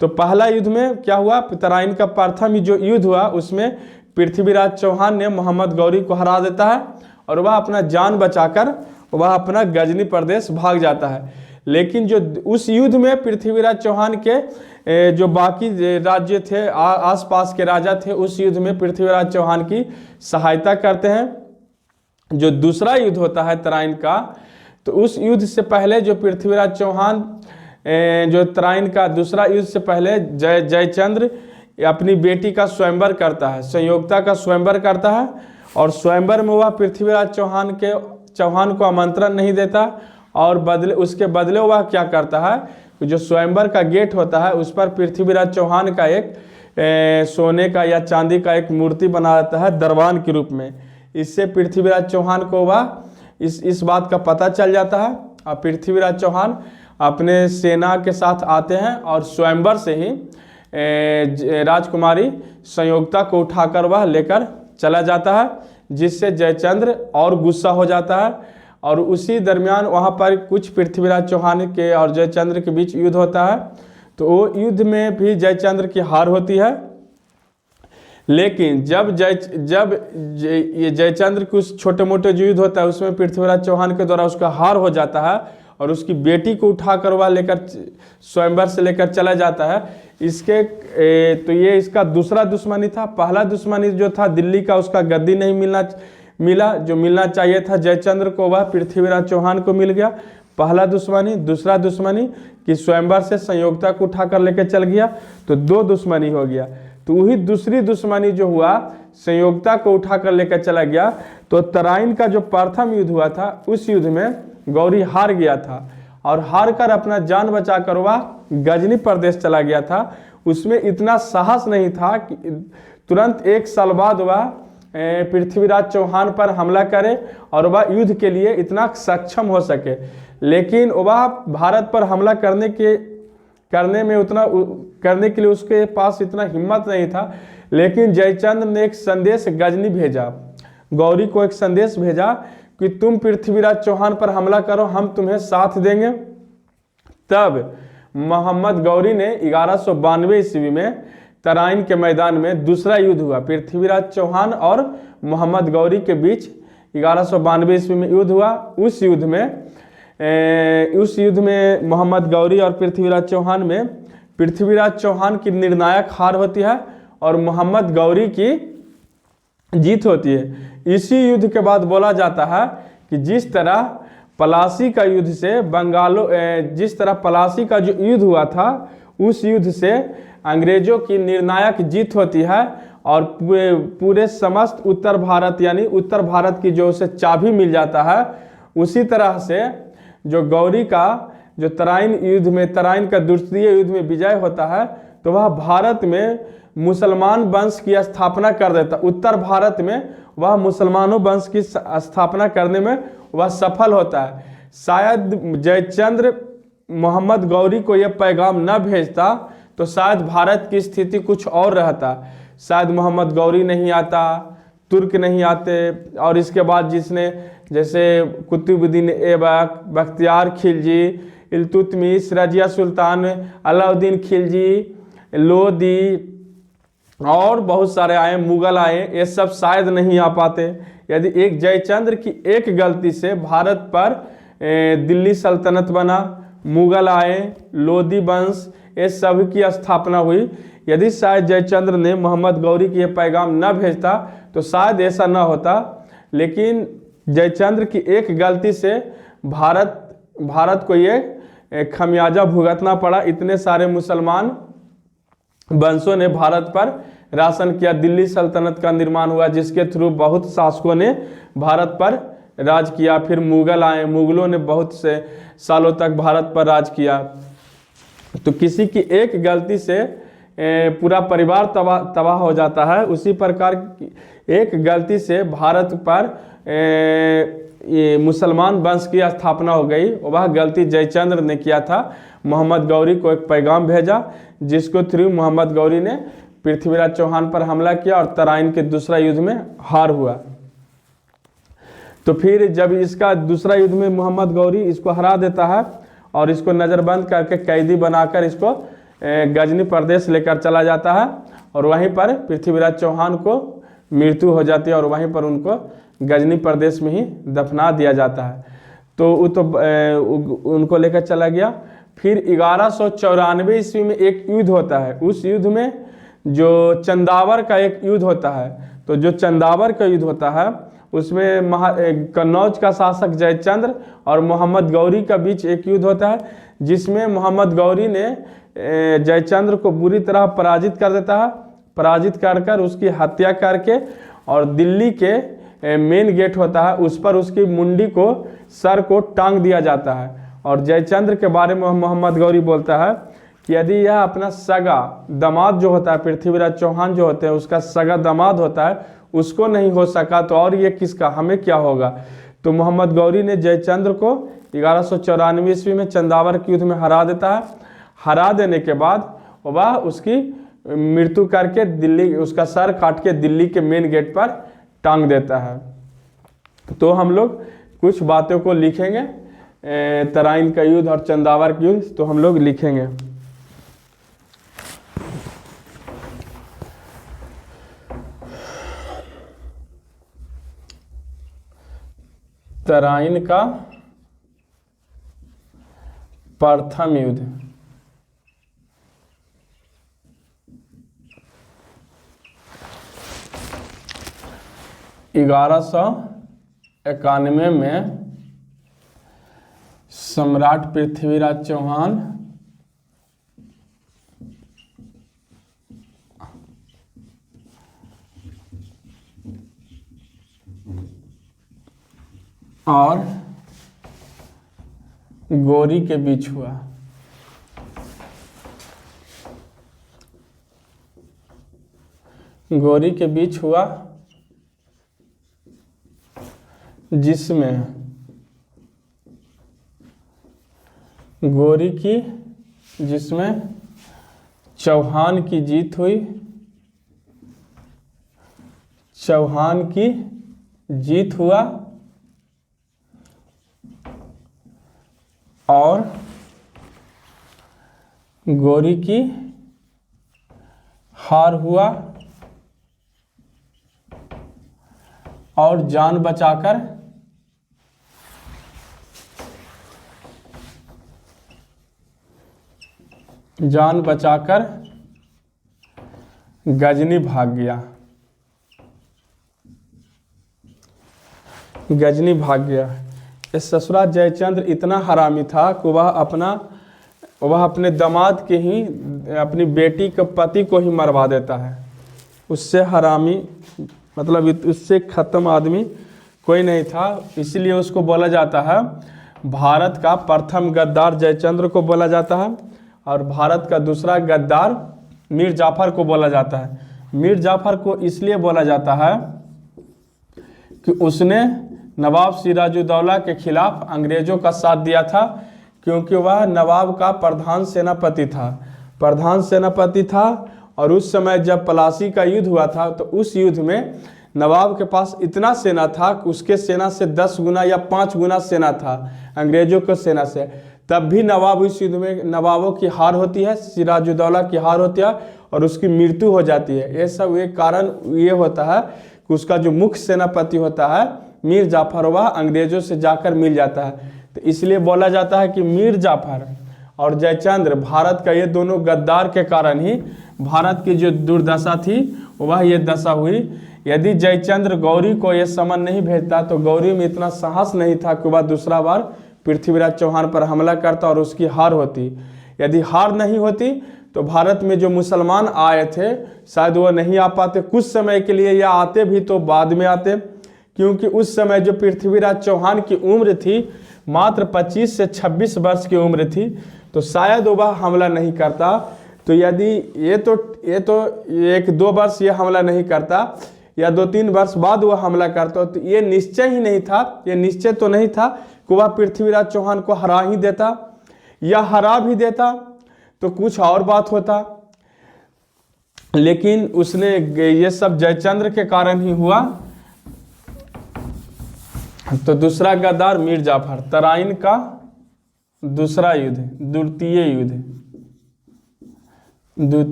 तो पहला युद्ध में क्या हुआ, तराइन का प्रथम जो युद्ध हुआ उसमें पृथ्वीराज चौहान ने मोहम्मद गौरी को हरा देता है और वह अपना जान बचाकर वह अपना गजनी प्रदेश भाग जाता है। लेकिन जो उस युद्ध में पृथ्वीराज चौहान के जो बाकी राज्य थे, आसपास के राजा थे, उस युद्ध में पृथ्वीराज चौहान की सहायता करते हैं। जो दूसरा युद्ध होता है तराइन का, तो उस युद्ध से पहले जो पृथ्वीराज चौहान जो तराइन का दूसरा युद्ध से पहले जयचंद्र अपनी बेटी का स्वयंवर करता है, संयोगता का स्वयंवर करता है, और स्वयंवर में वह पृथ्वीराज चौहान को आमंत्रण नहीं देता और उसके बदले वह क्या करता है, जो स्वयंवर का गेट होता है उस पर पृथ्वीराज चौहान का एक सोने का या चांदी का एक मूर्ति बना देता है दरबान के रूप में। इससे पृथ्वीराज चौहान को वह इस बात का पता चल जाता है और पृथ्वीराज चौहान अपने सेना के साथ आते हैं और स्वयंवर से ही राजकुमारी संयोगता को उठाकर वह लेकर चला जाता है, जिससे जयचंद्र और गुस्सा हो जाता है। और उसी दरमियान वहाँ पर कुछ पृथ्वीराज चौहान के और जयचंद्र के बीच युद्ध होता है, तो वो युद्ध में भी जयचंद्र की हार होती है। लेकिन जब ये जयचंद्र के उस छोटे मोटे जो युद्ध होता है उसमें पृथ्वीराज चौहान के द्वारा उसका हार हो जाता है और उसकी बेटी को उठाकर वह लेकर स्वयंवर से लेकर चला जाता है। तो ये इसका दूसरा दुश्मनी था। पहला दुश्मनी जो था दिल्ली का, उसका गद्दी नहीं मिला जो मिलना चाहिए था जयचंद्र को, वह पृथ्वीराज चौहान को मिल गया, पहला दुश्मनी। दूसरा दुश्मनी कि स्वयंवर से संयोगता को उठाकर लेकर चल गया, तो दो दुश्मनी हो गया। तो वही दूसरी दुश्मनी जो हुआ, संयोगता को उठाकर लेकर चला गया, तो तराइन का जो प्रथम युद्ध हुआ था उस युद्ध में गौरी हार गया था और हार कर अपना जान बचाकर वह गजनी प्रदेश चला गया था। उसमें इतना साहस नहीं था कि तुरंत 1 साल बाद वह पृथ्वीराज चौहान पर हमला करे और वह युद्ध के लिए इतना सक्षम हो सके। लेकिन वह भारत पर हमला करने के लिए उसके पास इतना हिम्मत नहीं था। लेकिन जयचंद्र ने एक संदेश गजनी भेजा, गौरी को एक संदेश भेजा कि तुम पृथ्वीराज चौहान पर हमला करो, हम तुम्हें साथ देंगे। तब मोहम्मद गौरी ने 1192 ईस्वी में तराइन के मैदान में दूसरा युद्ध हुआ। पृथ्वीराज चौहान और मोहम्मद गौरी के बीच 1192 ईस्वी में युद्ध हुआ। उस युद्ध में मोहम्मद गौरी और पृथ्वीराज चौहान की निर्णायक हार होती है और मोहम्मद गौरी की जीत होती है। इसी युद्ध के बाद बोला जाता है कि जिस तरह पलासी का युद्ध से जिस तरह पलासी का जो युद्ध हुआ था, उस युद्ध से अंग्रेजों की निर्णायक जीत होती है और पूरे समस्त उत्तर भारत, यानी उत्तर भारत की जो उसे चाबी मिल जाता है। उसी तरह से जो गौरी का जो तराइन का दूसरी युद्ध में विजय होता है, तो वह भारत में मुसलमान वंश की स्थापना कर देता। उत्तर भारत में वह मुसलमानों वंश की स्थापना करने में वह सफल होता है। शायद जयचंद्र मोहम्मद गौरी को यह पैगाम न भेजता तो शायद भारत की स्थिति कुछ और रहता। शायद मोहम्मद गौरी नहीं आता, तुर्क नहीं आते, और इसके बाद जैसे कुतुबुद्दीन ऐबक, बख्तियार खिलजी, इल्तुतमिश, रजिया सुल्तान, अलाउद्दीन खिलजी, लोदी और बहुत सारे आए, मुगल आए, ये सब शायद नहीं आ पाते। यदि एक जयचंद्र की एक गलती से भारत पर दिल्ली सल्तनत बना, मुगल आए, लोधी वंश, ये सभी की स्थापना हुई। यदि शायद जयचंद्र ने मोहम्मद गौरी के ये पैगाम न भेजता तो शायद ऐसा न होता। लेकिन जयचंद्र की एक गलती से भारत को ये खमियाजा भुगतना पड़ा। इतने सारे मुसलमान वंशों ने भारत पर राशन किया। दिल्ली सल्तनत का निर्माण हुआ जिसके थ्रू बहुत शासकों ने भारत पर राज किया। फिर मुगल आए, मुगलों ने बहुत से सालों तक भारत पर राज किया। तो किसी की एक गलती से पूरा परिवार तबाह हो जाता है। उसी प्रकार की एक गलती से भारत पर ये मुसलमान वंश की स्थापना हो गई। वह गलती जयचंद्र ने किया था। मोहम्मद गौरी को एक पैगाम भेजा जिसको थ्रू मोहम्मद गौरी ने पृथ्वीराज चौहान पर हमला किया और तराइन के दूसरा युद्ध में हार हुआ। तो फिर जब इसका दूसरा युद्ध में मोहम्मद गौरी इसको हरा देता है और इसको नज़रबंद करके कैदी बनाकर इसको गजनी प्रदेश लेकर चला जाता है और वहीं पर पृथ्वीराज चौहान को मृत्यु हो जाती है और वहीं पर उनको गजनी प्रदेश में ही दफना दिया जाता है। तो उनको लेकर चला गया। फिर 1194 ईस्वी में एक युद्ध होता है। उस युद्ध में जो चंदावर का एक युद्ध होता है, तो जो चंदावर का युद्ध होता है उसमें कन्नौज का शासक जयचंद्र और मोहम्मद गौरी का बीच एक युद्ध होता है जिसमें मोहम्मद गौरी ने जयचंद्र को बुरी तरह पराजित कर देता है। पराजित कर उसकी हत्या करके और दिल्ली के मेन गेट होता है उस पर उसकी मुंडी को, सर को टांग दिया जाता है। और जयचंद्र के बारे में मोहम्मद गौरी बोलता है कि यदि यह अपना सगा दामाद जो होता है, पृथ्वीराज चौहान जो होते हैं उसका सगा दामाद होता है, उसको नहीं हो सका तो और ये किसका, हमें क्या होगा। तो मोहम्मद गौरी ने जयचंद्र को 1194 ईस्वी में चंदावर के युद्ध में हरा देता है। हरा देने के बाद वह उसकी मृत्यु करके दिल्ली, उसका सर काट के दिल्ली के मेन गेट पर टांग देता है। तो हम लोग कुछ बातों को लिखेंगे, तराइन का युद्ध और चंदावर का युद्ध तो हम लोग लिखेंगे। तराइन का प्रथम युद्ध, ग्यारह सौ 91 में सम्राट पृथ्वीराज चौहान और गौरी के बीच हुआ। गौरी के बीच हुआ जिसमें चौहान की जीत हुई। चौहान की जीत हुआ और गौरी की हार हुआ और जान बचाकर गजनी भाग गया। गजनी भाग गया। इस ससुरा जयचंद्र इतना हरामी था कि वह अपने दामाद के ही, अपनी बेटी के पति को ही मरवा देता है। उससे हरामी, मतलब उससे ख़त्म आदमी कोई नहीं था। इसलिए उसको बोला जाता है, भारत का प्रथम गद्दार जयचंद्र को बोला जाता है और भारत का दूसरा गद्दार मीर जाफर को बोला जाता है। मीर जाफर को इसलिए बोला जाता है कि उसने नवाब सिराजुद्दौला के खिलाफ अंग्रेज़ों का साथ दिया था, क्योंकि वह नवाब का प्रधान सेनापति था। और उस समय जब पलासी का युद्ध हुआ था तो उस युद्ध में नवाब के पास इतना सेना था कि उसके सेना से 10 गुना या 5 गुना सेना था अंग्रेज़ों के सेना से। तब भी नवाब इस युद्ध में, नवाबों की हार होती है, सिराजुद्दौला की हार होती है और उसकी मृत्यु हो जाती है। ये सब एक कारण ये होता है कि उसका जो मुख्य सेनापति होता है मीर जाफर, वह अंग्रेज़ों से जाकर मिल जाता है। तो इसलिए बोला जाता है कि मीर जाफर और जयचंद्र, भारत का ये दोनों गद्दार के कारण ही भारत की जो दुर्दशा थी वह ये दशा हुई। यदि जयचंद्र गौरी को ये समन नहीं भेजता तो गौरी में इतना साहस नहीं था कि वह दूसरा बार पृथ्वीराज चौहान पर हमला करता और उसकी हार होती। यदि हार नहीं होती तो भारत में जो मुसलमान आए थे शायद वो नहीं आ पाते कुछ समय के लिए, या आते भी तो बाद में आते, क्योंकि उस समय जो पृथ्वीराज चौहान की उम्र थी मात्र 25 से 26 वर्ष की उम्र थी, तो शायद वह हमला नहीं करता। तो यदि ये तो 1-2 वर्ष ये हमला नहीं करता या 2-3 वर्ष बाद वह हमला करता, तो ये निश्चय ही नहीं था, ये निश्चय तो नहीं था कि वह पृथ्वीराज चौहान को हरा ही देता, या हरा भी देता तो कुछ और बात होता। लेकिन उसने ये सब जयचंद्र के कारण ही हुआ। तो दूसरा गद्दार मीर जाफर, तराइन का दूसरा युद्ध, द्वितीय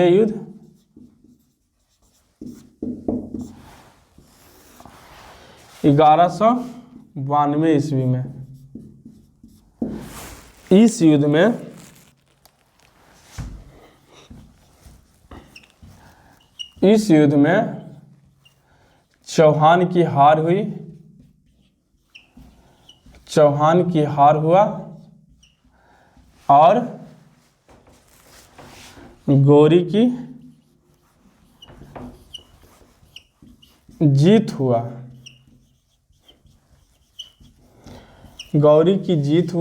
युद्ध 1192 ईस्वी में। इस युद्ध में चौहान की हार हुई, चौहान की हार हुआ और गौरी की जीत हुआ। गौरी की जीत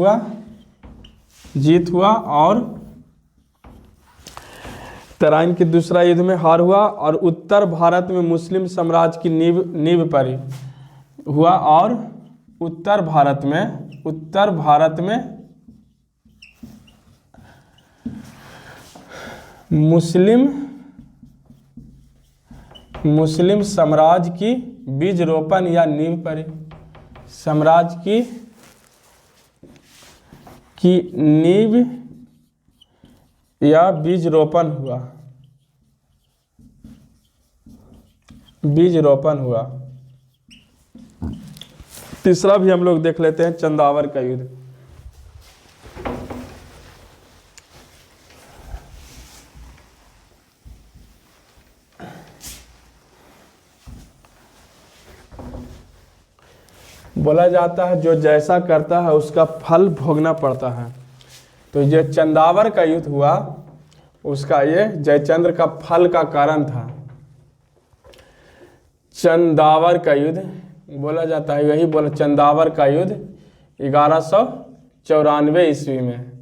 हुआ और तराइन के दूसरा युद्ध में हार हुआ और उत्तर भारत में मुस्लिम साम्राज्य की नींव पड़ी हुआ। और उत्तर भारत में मुस्लिम साम्राज्य की बीज रोपण या नींव पड़ी, साम्राज्य की नींव या बीज रोपण हुआ। तीसरा भी हम लोग देख लेते हैं, चंदावर का युद्ध। बोला जाता है जो जैसा करता है उसका फल भोगना पड़ता है। तो ये चंदावर का युद्ध हुआ, उसका ये जयचंद्र का फल का कारण था। चंदावर का युद्ध बोला जाता है, यही बोला चंदावर का युद्ध 1194 ईस्वी में।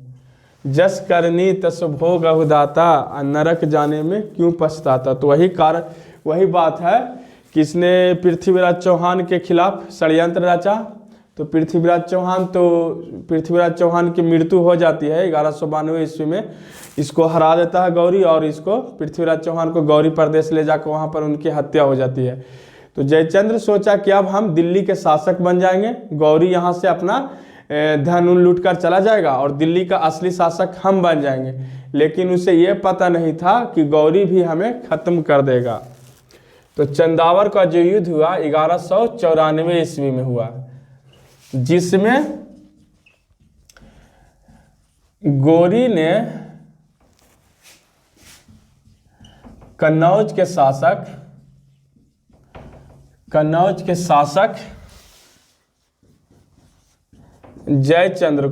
जस करनी तस भोग अहुदाता, नरक जाने में क्यों पछताता। तो वही बात है, किसने पृथ्वीराज चौहान के खिलाफ षड्यंत्र रचा। तो पृथ्वीराज चौहान की मृत्यु हो जाती है 1192 ईस्वी में। इसको हरा देता है गौरी और इसको पृथ्वीराज चौहान को गौरी प्रदेश ले जाकर वहाँ पर उनकी हत्या हो जाती है। तो जयचंद्र सोचा कि अब हम दिल्ली के शासक बन जाएंगे, गौरी यहाँ से अपना धन लूट कर चला जाएगा और दिल्ली का असली शासक हम बन जाएंगे। लेकिन उसे ये पता नहीं था कि गौरी भी हमें खत्म कर देगा। तो चंदावर का जो युद्ध हुआ 1194 ईस्वी में हुआ, जिसमें गौरी ने कन्नौज के शासक जयचंद्र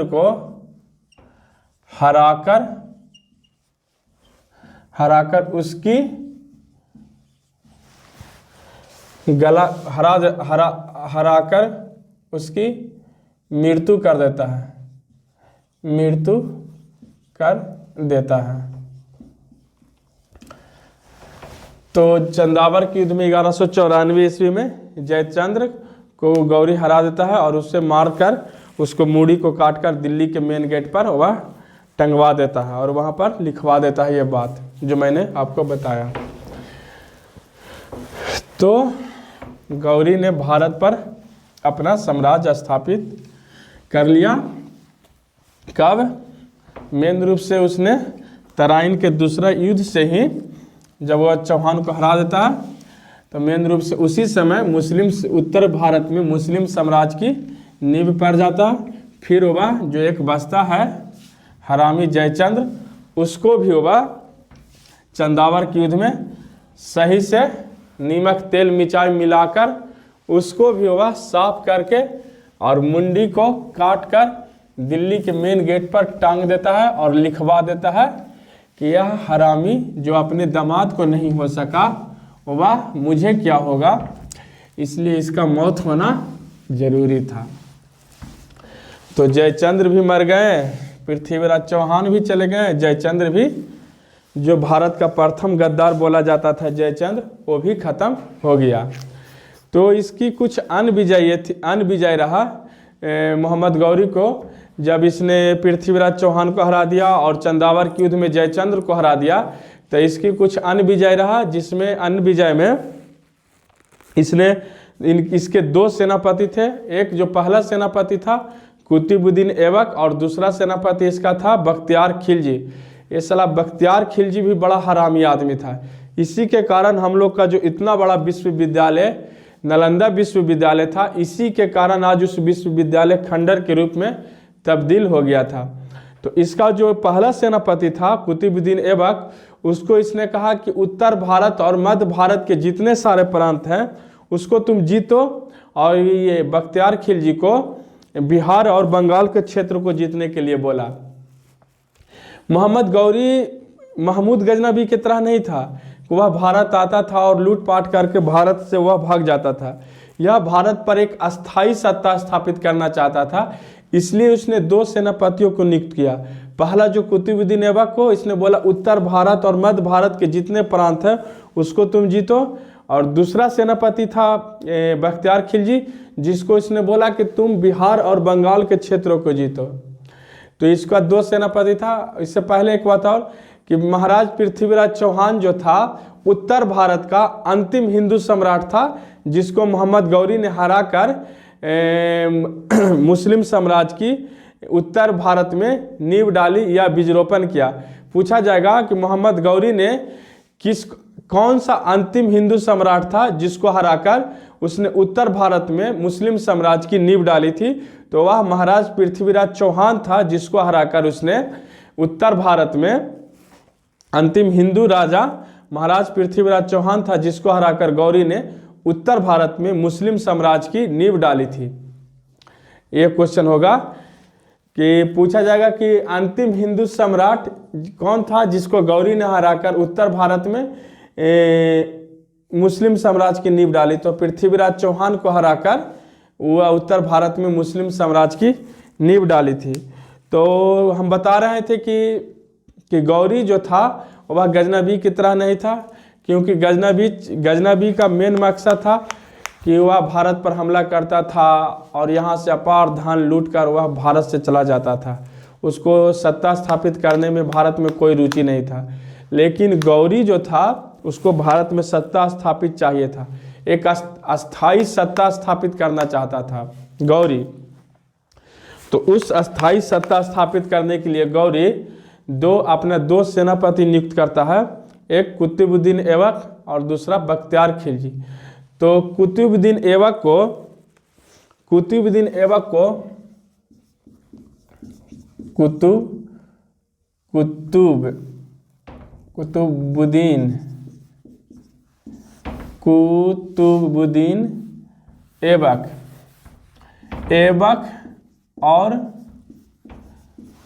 को हराकर उसकी हराकर उसकी मृत्यु कर देता है। तो चंदावर के युद्ध में 1194 ईस्वी में जयचंद्र को गौरी हरा देता है और उससे मारकर उसको मूड़ी को काटकर दिल्ली के मेन गेट पर वह टंगवा देता है और वहाँ पर लिखवा देता है ये बात जो मैंने आपको बताया। तो गौरी ने भारत पर अपना साम्राज्य स्थापित कर लिया। कब? मेन रूप से उसने तराइन के दूसरा युद्ध से ही, जब वह चौहान को हरा देता है तो मेन रूप से उसी समय मुस्लिम उत्तर भारत में मुस्लिम साम्राज्य की नींव पड़ जाता। फिर होगा जो एक बस्ता है हरामी जयचंद्र, उसको भी होगा चंदावर के युद्ध में सही से नीमक तेल मिर्चाई मिलाकर उसको भी होगा साफ करके और मुंडी को काट कर दिल्ली के मेन गेट पर टांग देता है और लिखवा देता है कि यह हरामी जो अपने दामाद को नहीं हो सका वह मुझे क्या होगा, इसलिए इसका मौत होना जरूरी था। तो जयचंद्र भी मर गए, पृथ्वीराज चौहान भी चले गए, जयचंद्र भी, जो भारत का प्रथम गद्दार बोला जाता था जयचंद्र, वो भी खत्म हो गया। तो इसकी कुछ अनविजय रहा मोहम्मद गौरी को, जब इसने पृथ्वीराज चौहान को हरा दिया और चंदावर के युद्ध में जयचंद्र को हरा दिया, तो इसकी कुछ अनविजय रहा, जिसमें अनविजय में इसने इसके दो सेनापति थे। एक जो पहला सेनापति था कुतुबुद्दीन ऐबक और दूसरा सेनापति इसका था बख्तियार खिलजी। ये साला बख्तियार खिलजी भी बड़ा हरामी आदमी था। इसी के कारण हम लोग का जो इतना बड़ा विश्वविद्यालय नालंदा विश्वविद्यालय था, इसी के कारण आज उस विश्वविद्यालय खंडर के रूप में तब्दील हो गया था। तो इसका जो पहला सेनापति था कुतुबुद्दीन ऐबक, उसको इसने कहा कि उत्तर भारत और मध्य भारत के जितने सारे प्रांत हैं उसको तुम जीतो, और ये बख्तियार खिलजी को बिहार और बंगाल के क्षेत्र को जीतने के लिए बोला। मोहम्मद गौरी महमूद गजनबी की तरह नहीं था कि वह भारत आता था और लूटपाट करके भारत से वह भाग जाता था। यह भारत पर एक अस्थाई सत्ता स्थापित करना चाहता था, इसलिए उसने दो सेनापतियों को नियुक्त किया। पहला जो कुतुबुद्दीन ऐबक को इसने बोला उत्तर भारत और मध्य भारत के जितने प्रांत हैं उसको तुम जीतो, और दूसरा सेनापति था बख्तियार खिलजी, जिसको इसने बोला कि तुम बिहार और बंगाल के क्षेत्रों को जीतो। तो इसका दो सेनापति था। इससे पहले एक बात और कि महाराज पृथ्वीराज चौहान जो था उत्तर भारत का अंतिम हिंदू सम्राट था, जिसको मोहम्मद गौरी ने हराकर मुस्लिम साम्राज्य की उत्तर भारत में नींव डाली या बीजरोपण किया। पूछा जाएगा कि मोहम्मद गौरी ने कौन सा अंतिम हिंदू सम्राट था जिसको हराकर उसने उत्तर भारत में मुस्लिम साम्राज्य की नींव डाली थी, तो वह महाराज पृथ्वीराज चौहान था, जिसको हराकर उसने उत्तर भारत में अंतिम हिंदू राजा महाराज पृथ्वीराज चौहान था, जिसको हराकर गौरी ने उत्तर भारत में मुस्लिम साम्राज्य की नींव डाली थी। ये क्वेश्चन होगा कि पूछा जाएगा कि अंतिम हिंदू सम्राट कौन था जिसको गौरी ने हराकर उत्तर भारत में मुस्लिम साम्राज्य की नींव डाली। तो पृथ्वीराज चौहान को हराकर वह उत्तर भारत में मुस्लिम साम्राज्य की नींव डाली थी। तो हम बता रहे थे कि गौरी जो था वह गजनबी की तरह नहीं था, क्योंकि गजनबी का मेन मकसद था कि वह भारत पर हमला करता था और यहाँ से अपार धन लूट कर वह भारत से चला जाता था। उसको सत्ता स्थापित करने में भारत में कोई रुचि नहीं था। लेकिन गौरी जो था उसको भारत में सत्ता स्थापित चाहिए था, एक अस्थाई सत्ता स्थापित करना चाहता था गौरी। तो उस अस्थाई सत्ता स्थापित करने के लिए गौरी अपने दो सेनापति नियुक्त करता है, एक कुतुबुद्दीन ऐबक और दूसरा बख्तियार खिलजी। तो कुतुबुद्दीन ऐबक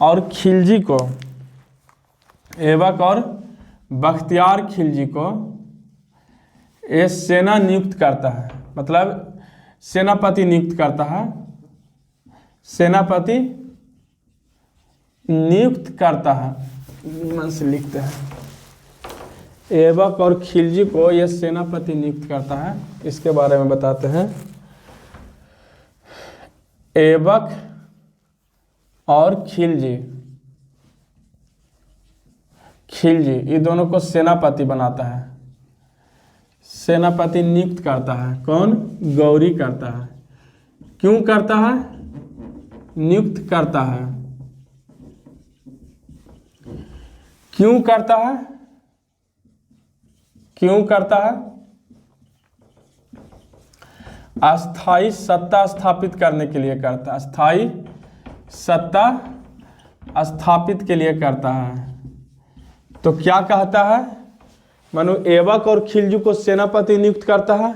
और खिलजी को, ऐबक और बख्तियार खिलजी को ये सेना नियुक्त करता है, मतलब सेनापति नियुक्त करता है, सेनापति नियुक्त करता है, मन से लिखते हैं। ऐबक और खिलजी को यह सेनापति नियुक्त करता है, इसके बारे में बताते हैं। ऐबक और खिलजी ये दोनों को सेनापति बनाता है, सेनापति नियुक्त करता है। कौन? गौरी करता है। क्यों करता है? नियुक्त करता है। क्यों करता है? अस्थाई सत्ता स्थापित करने के लिए करता है, अस्थाई सत्ता स्थापित के लिए करता है। तो क्या कहता है, मानो ऐबक और खिलजी को सेनापति नियुक्त करता है।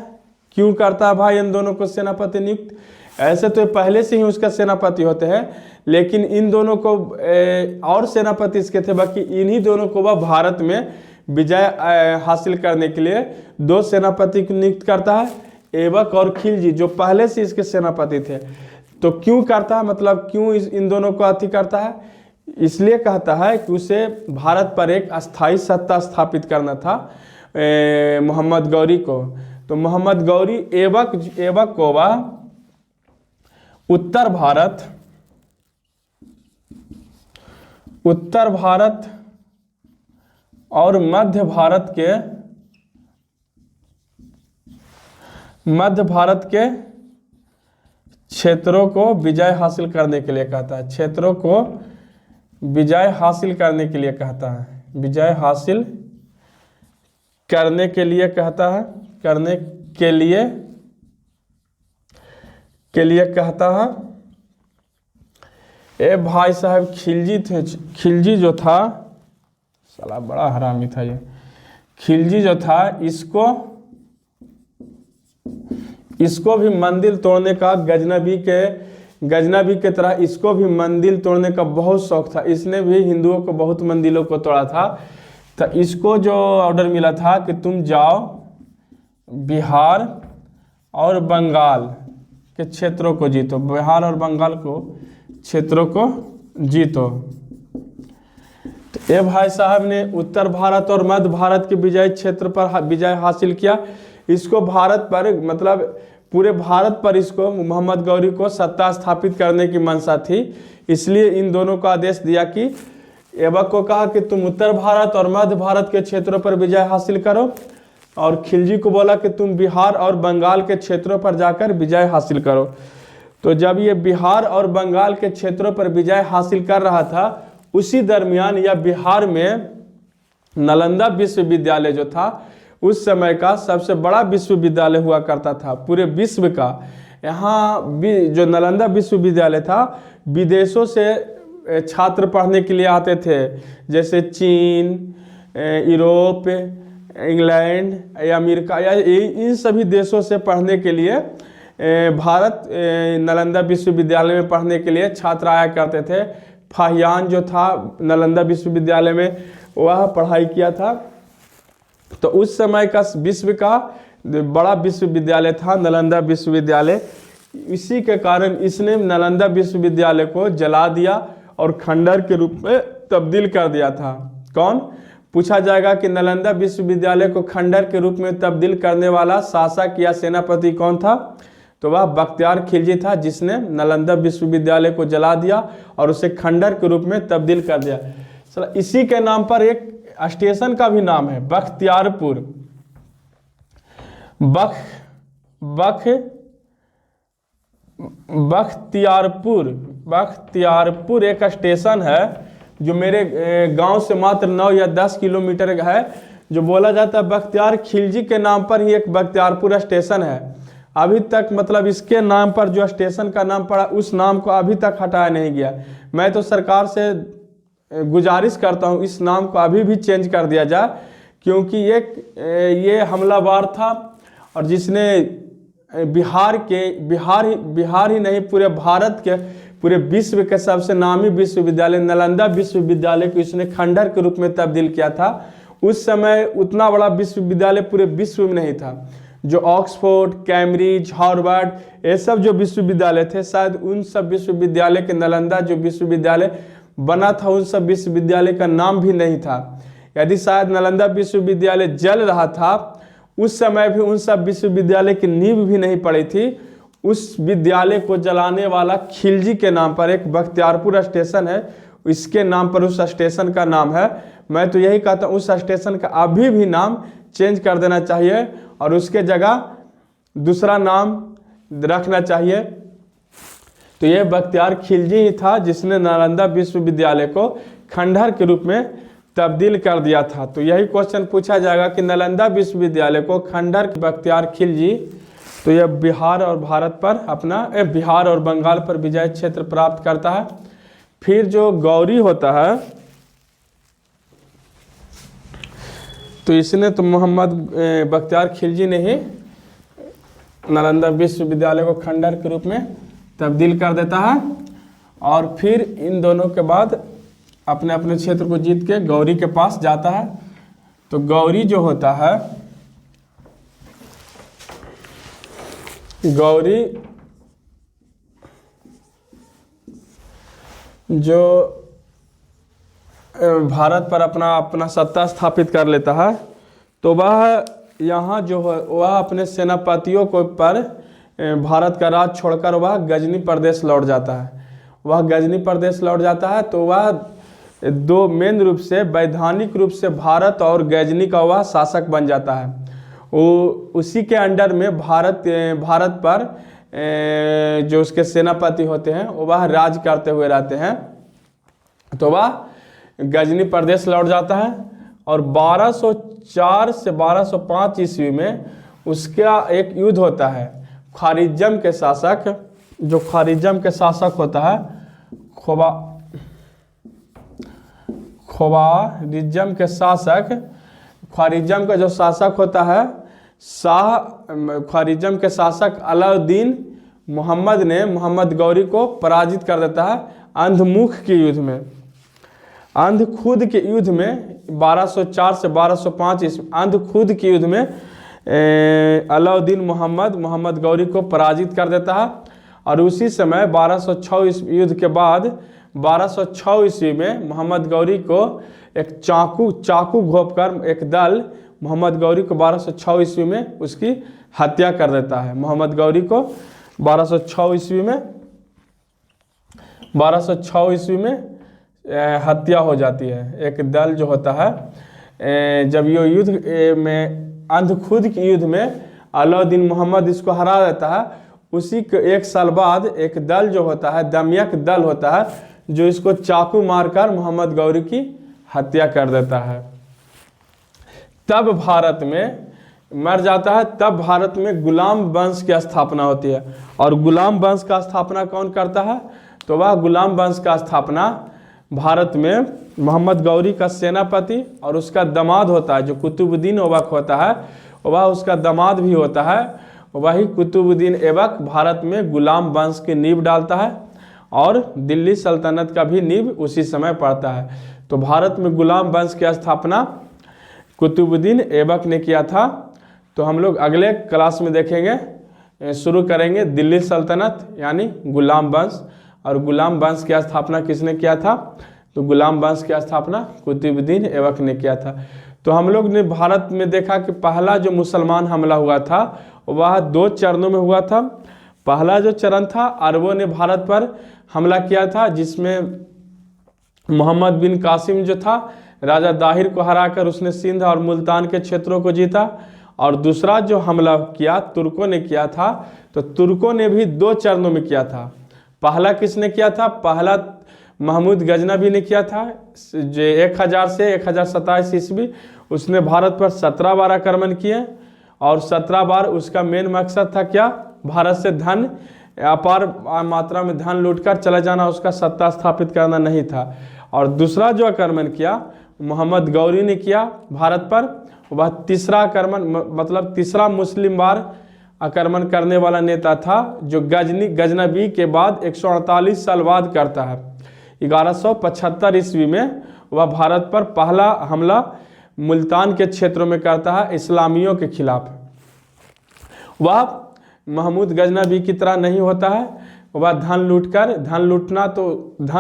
क्यों करता है भाई इन दोनों को सेनापति नियुक्त? ऐसे तो पहले से ही उसका सेनापति होते हैं, लेकिन इन दोनों को और सेनापति इसके थे, बाकी इन्हीं दोनों को वह भारत में विजय हासिल करने के लिए 2 सेनापति को नियुक्त करता है, ऐबक और खिलजी, जो पहले से इसके सेनापति थे। तो क्यों करता है, मतलब क्यों इन दोनों को अति करता है? इसलिए कहता है कि उसे भारत पर एक अस्थाई सत्ता स्थापित करना था मोहम्मद गौरी को। तो मोहम्मद गौरी ऐबक को वह उत्तर भारत और मध्य भारत के क्षेत्रों को विजय हासिल करने के लिए कहता है। क्षेत्रों को विजय हासिल करने के लिए कहता है, विजय हासिल करने के लिए कहता है, करने के लिए कहता है। ए भाई साहब, खिलजी जो था, साला बड़ा हरामी था ये। खिलजी जो था, इसको भी मंदिर तोड़ने का, गजनबी के तरह इसको भी मंदिर तोड़ने का बहुत शौक था। इसने भी हिंदुओं को बहुत मंदिरों को तोड़ा था। तो इसको जो ऑर्डर मिला था कि तुम जाओ बिहार और बंगाल के क्षेत्रों को जीतो, बिहार और बंगाल को क्षेत्रों को जीतो। तो ये भाई साहब ने उत्तर भारत और मध्य भारत के विजय क्षेत्र पर विजय हासिल किया। इसको भारत पर, मतलब पूरे भारत पर इसको मोहम्मद गौरी को सत्ता स्थापित करने की मंशा थी। इसलिए इन दोनों को आदेश दिया कि ऐबक को कहा कि तुम उत्तर भारत और मध्य भारत के क्षेत्रों पर विजय हासिल करो, और खिलजी को बोला कि तुम बिहार और बंगाल के क्षेत्रों पर जाकर विजय हासिल करो। तो जब ये बिहार और बंगाल के क्षेत्रों पर विजय हासिल कर रहा था, उसी दरमियान या बिहार में नालंदा विश्वविद्यालय जो था, उस समय का सबसे बड़ा विश्वविद्यालय हुआ करता था पूरे विश्व का। यहाँ जो नालंदा विश्वविद्यालय था, विदेशों से छात्र पढ़ने के लिए आते थे, जैसे चीन, यूरोप, इंग्लैंड या अमेरिका या इन सभी देशों से पढ़ने के लिए भारत नालंदा विश्वविद्यालय में पढ़ने के लिए छात्र आया करते थे। फाहियान जो था नालंदा विश्वविद्यालय में, वह पढ़ाई किया था। तो उस समय का विश्व का बड़ा विश्वविद्यालय था नालंदा विश्वविद्यालय। इसी के कारण इसने नालंदा विश्वविद्यालय को जला दिया और खंडर के रूप में तब्दील कर दिया था। कौन? पूछा जाएगा कि नालंदा विश्वविद्यालय को खंडर के रूप में तब्दील करने वाला शासक या सेनापति कौन था? तो वह बख्तियार खिलजी था, जिसने नालंदा विश्वविद्यालय को जला दिया और उसे खंडर के रूप में तब्दील कर दिया। इसी के नाम पर एक स्टेशन का भी नाम है, बख्तियारपुर। बख्तियारपुर एक स्टेशन है जो मेरे गांव से मात्र 9 या 10 किलोमीटर है, जो बोला जाता है बख्तियार खिलजी के नाम पर ही एक बख्तियारपुर स्टेशन है। अभी तक, मतलब इसके नाम पर जो स्टेशन का नाम पड़ा, उस नाम को अभी तक हटाया नहीं गया। मैं तो सरकार से गुजारिश करता हूँ इस नाम को अभी भी चेंज कर दिया जाए, क्योंकि ये हमलावर था और जिसने बिहार ही नहीं, पूरे भारत के, पूरे विश्व के सबसे नामी विश्वविद्यालय नालंदा विश्वविद्यालय को इसने खंडर के रूप में तब्दील किया था। उस समय उतना बड़ा विश्वविद्यालय पूरे विश्व में नहीं था। जो ऑक्सफोर्ड, कैम्ब्रिज, हार्वर्ड, ये सब जो विश्वविद्यालय थे, शायद उन सब विश्वविद्यालय के नालंदा जो विश्वविद्यालय बना था, उन सब विश्वविद्यालय का नाम भी नहीं था। यदि शायद नालंदा विश्वविद्यालय जल रहा था, उस समय भी उन सब विश्वविद्यालय की नींव भी नहीं पड़ी थी। उस विद्यालय को जलाने वाला खिलजी के नाम पर एक बख्तियारपुर स्टेशन है, इसके नाम पर उस स्टेशन का नाम है। मैं तो यही कहता हूँ उस स्टेशन का अभी भी नाम चेंज कर देना चाहिए और उसके जगह दूसरा नाम रखना चाहिए। तो ये बख्तियार खिलजी ही था जिसने नालंदा विश्वविद्यालय को खंडहर के रूप में तब्दील कर दिया था। तो यही क्वेश्चन पूछा जाएगा कि नालंदा विश्वविद्यालय को खंडहर, बख्तियार खिलजी तो यह बिहार और भारत पर अपना बिहार और बंगाल पर विजय क्षेत्र प्राप्त करता है। फिर जो गौरी होता है, तो इसने तो मोहम्मद बख्तियार खिलजी ने ही नालंदा विश्वविद्यालय को खंडहर के रूप में तब्दील कर देता है। और फिर इन दोनों के बाद अपने अपने क्षेत्र को जीत के गौरी के पास जाता है। तो गौरी जो होता है, गौरी जो भारत पर अपना सत्ता स्थापित कर लेता है, तो वह यहाँ जो है वह अपने सेनापतियों को पर भारत का राज छोड़कर वह गजनी प्रदेश लौट जाता है। वह गजनी प्रदेश लौट जाता है, तो वह दो मेन रूप से वैधानिक रूप से भारत और गजनी का वह शासक बन जाता है। वो उसी के अंडर में भारत पर जो उसके सेनापति होते हैं वह राज करते हुए रहते हैं। तो वह गजनी प्रदेश लौट जाता है और 1204 से 1205 ईस्वी में उसका एक युद्ध होता है। ख्वारिज्म के शासक, जो ख्वारिज्म के शासक होता है, ख्वारिज्म के शासक, ख्वारिज्म का जो शासक होता है ख्वारिज्म के शासक अलाउद्दीन मोहम्मद ने मोहम्मद गौरी को पराजित कर देता है अंधमुख के युद्ध में। अंधखुद के युद्ध में 1204 से 1205 ईस्वी अंधखुद के युद्ध में अलाउद्दीन मोहम्मद गौरी को पराजित कर देता है। और उसी समय 1206 ईस्वी युद्ध के बाद 1206 ईस्वी में मोहम्मद गौरी को एक चाकू घोंपकर एक दल मोहम्मद गौरी को 1206 ईस्वी में उसकी हत्या कर देता है। मोहम्मद गौरी को 1206 ईस्वी में हत्या हो जाती है। एक दल जो होता है, जब ये युद्ध में अंधखुद के युद्ध में अलाउद्दीन मोहम्मद इसको हरा देता है, उसी के एक साल बाद एक दल जो होता है, दमियक दल होता है, जो इसको चाकू मारकर मोहम्मद गौरी की हत्या कर देता है। तब भारत में मर जाता है। तब भारत में गुलाम वंश की स्थापना होती है। और गुलाम वंश का स्थापना कौन करता है? तो वह गुलाम वंश का स्थापना भारत में मोहम्मद गौरी का सेनापति और उसका दामाद होता है, जो कुतुबुद्दीन ऐबक होता है, वह उसका दामाद भी होता है। वही कुतुबुद्दीन ऐबक भारत में गुलाम वंश की नींव डालता है और दिल्ली सल्तनत का भी नींव उसी समय पड़ता है। तो भारत में गुलाम वंश की स्थापना कुतुबुद्दीन ऐबक ने किया था। तो हम लोग अगले क्लास में देखेंगे, शुरू करेंगे दिल्ली सल्तनत यानी गुलाम वंश। और गुलाम वंश की स्थापना किसने किया था? तो गुलाम वंश की स्थापना कुतुबुद्दीन ऐबक ने किया था। तो हम लोग ने भारत में देखा कि पहला जो मुसलमान हमला हुआ था वह 2 चरणों में हुआ था। पहला जो चरण था, अरबों ने भारत पर हमला किया था, जिसमें मोहम्मद बिन कासिम जो था, राजा दाहिर को हराकर उसने सिंध और मुल्तान के क्षेत्रों को जीता। और दूसरा जो हमला किया तुर्कों ने किया था, तो तुर्कों ने भी 2 चरणों में किया था। पहला किसने किया था? पहला महमूद गजनवी ने किया था, जो 1000 से 1027 ईस्वी। उसने भारत पर 17 बार आक्रमण किए और 17 बार उसका मेन मकसद था क्या? भारत से धन, अपार मात्रा में धन लूटकर चला जाना, उसका सत्ता स्थापित करना नहीं था। और दूसरा जो आक्रमण किया मोहम्मद गौरी ने किया भारत पर, वह तीसरा आक्रमण, मतलब तीसरा मुस्लिम बार आक्रमण करने वाला नेता था, जो गजनवी के बाद 148 साल बाद करता है। 1175 ईस्वी में वह भारत पर पहला हमला मुल्तान के क्षेत्रों में करता है इस्लामियों के खिलाफ। वह महमूद गजनवी की तरह नहीं होता है, वह धन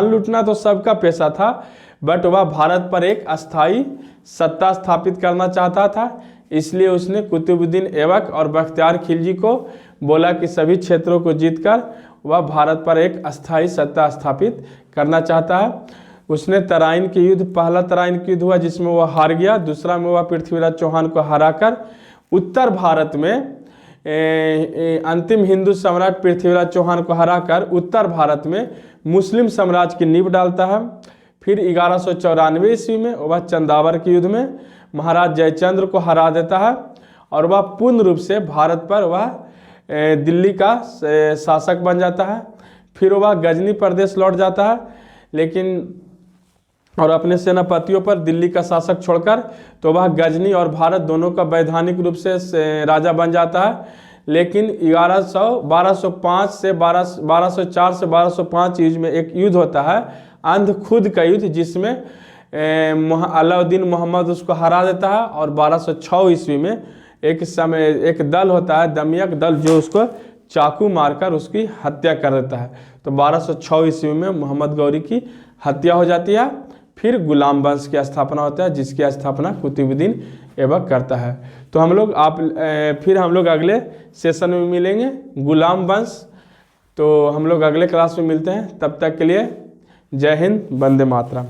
लूटना तो सबका पेशा था, बट वह भारत पर एक अस्थाई सत्ता स्थापित करना चाहता था। इसलिए उसने कुतुबुद्दीन ऐबक और बख्तियार खिलजी को बोला कि सभी क्षेत्रों को जीतकर वह भारत पर एक अस्थाई सत्ता स्थापित करना चाहता है। उसने तराइन के युद्ध, पहला तराइन का युद्ध हुआ जिसमें वह हार गया। दूसरा में वह पृथ्वीराज चौहान को हराकर उत्तर भारत में अंतिम हिंदू सम्राट पृथ्वीराज चौहान को हराकर उत्तर भारत में मुस्लिम साम्राज्य की नींव डालता है। फिर 1194 ईस्वी में वह चंदावर के युद्ध में महाराज जयचंद्र को हरा देता है और वह पूर्ण रूप से भारत पर वह दिल्ली का शासक बन जाता है। फिर वह गजनी प्रदेश लौट जाता है, लेकिन और अपने सेनापतियों पर दिल्ली का शासक छोड़कर, तो वह गजनी और भारत दोनों का वैधानिक रूप से राजा बन जाता है। लेकिन 1205 से 1204 से 1205 युद्ध में एक युद्ध होता है, अंधखुद का युद्ध, जिसमें अलाउद्दीन मोहम्मद उसको हरा देता है। और 1206 ईस्वी में एक दल होता है, दमियक दल, जो उसको चाकू मारकर उसकी हत्या कर देता है। तो 1206 ईस्वी में मोहम्मद गौरी की हत्या हो जाती है। फिर गुलाम वंश की स्थापना होता है, जिसकी स्थापना कुतुबुद्दीन ऐबक करता है। तो फिर हम लोग अगले सेशन में मिलेंगे, गुलाम वंश। तो हम लोग अगले क्लास में मिलते हैं, तब तक के लिए जय हिंद, वंदे मातरम।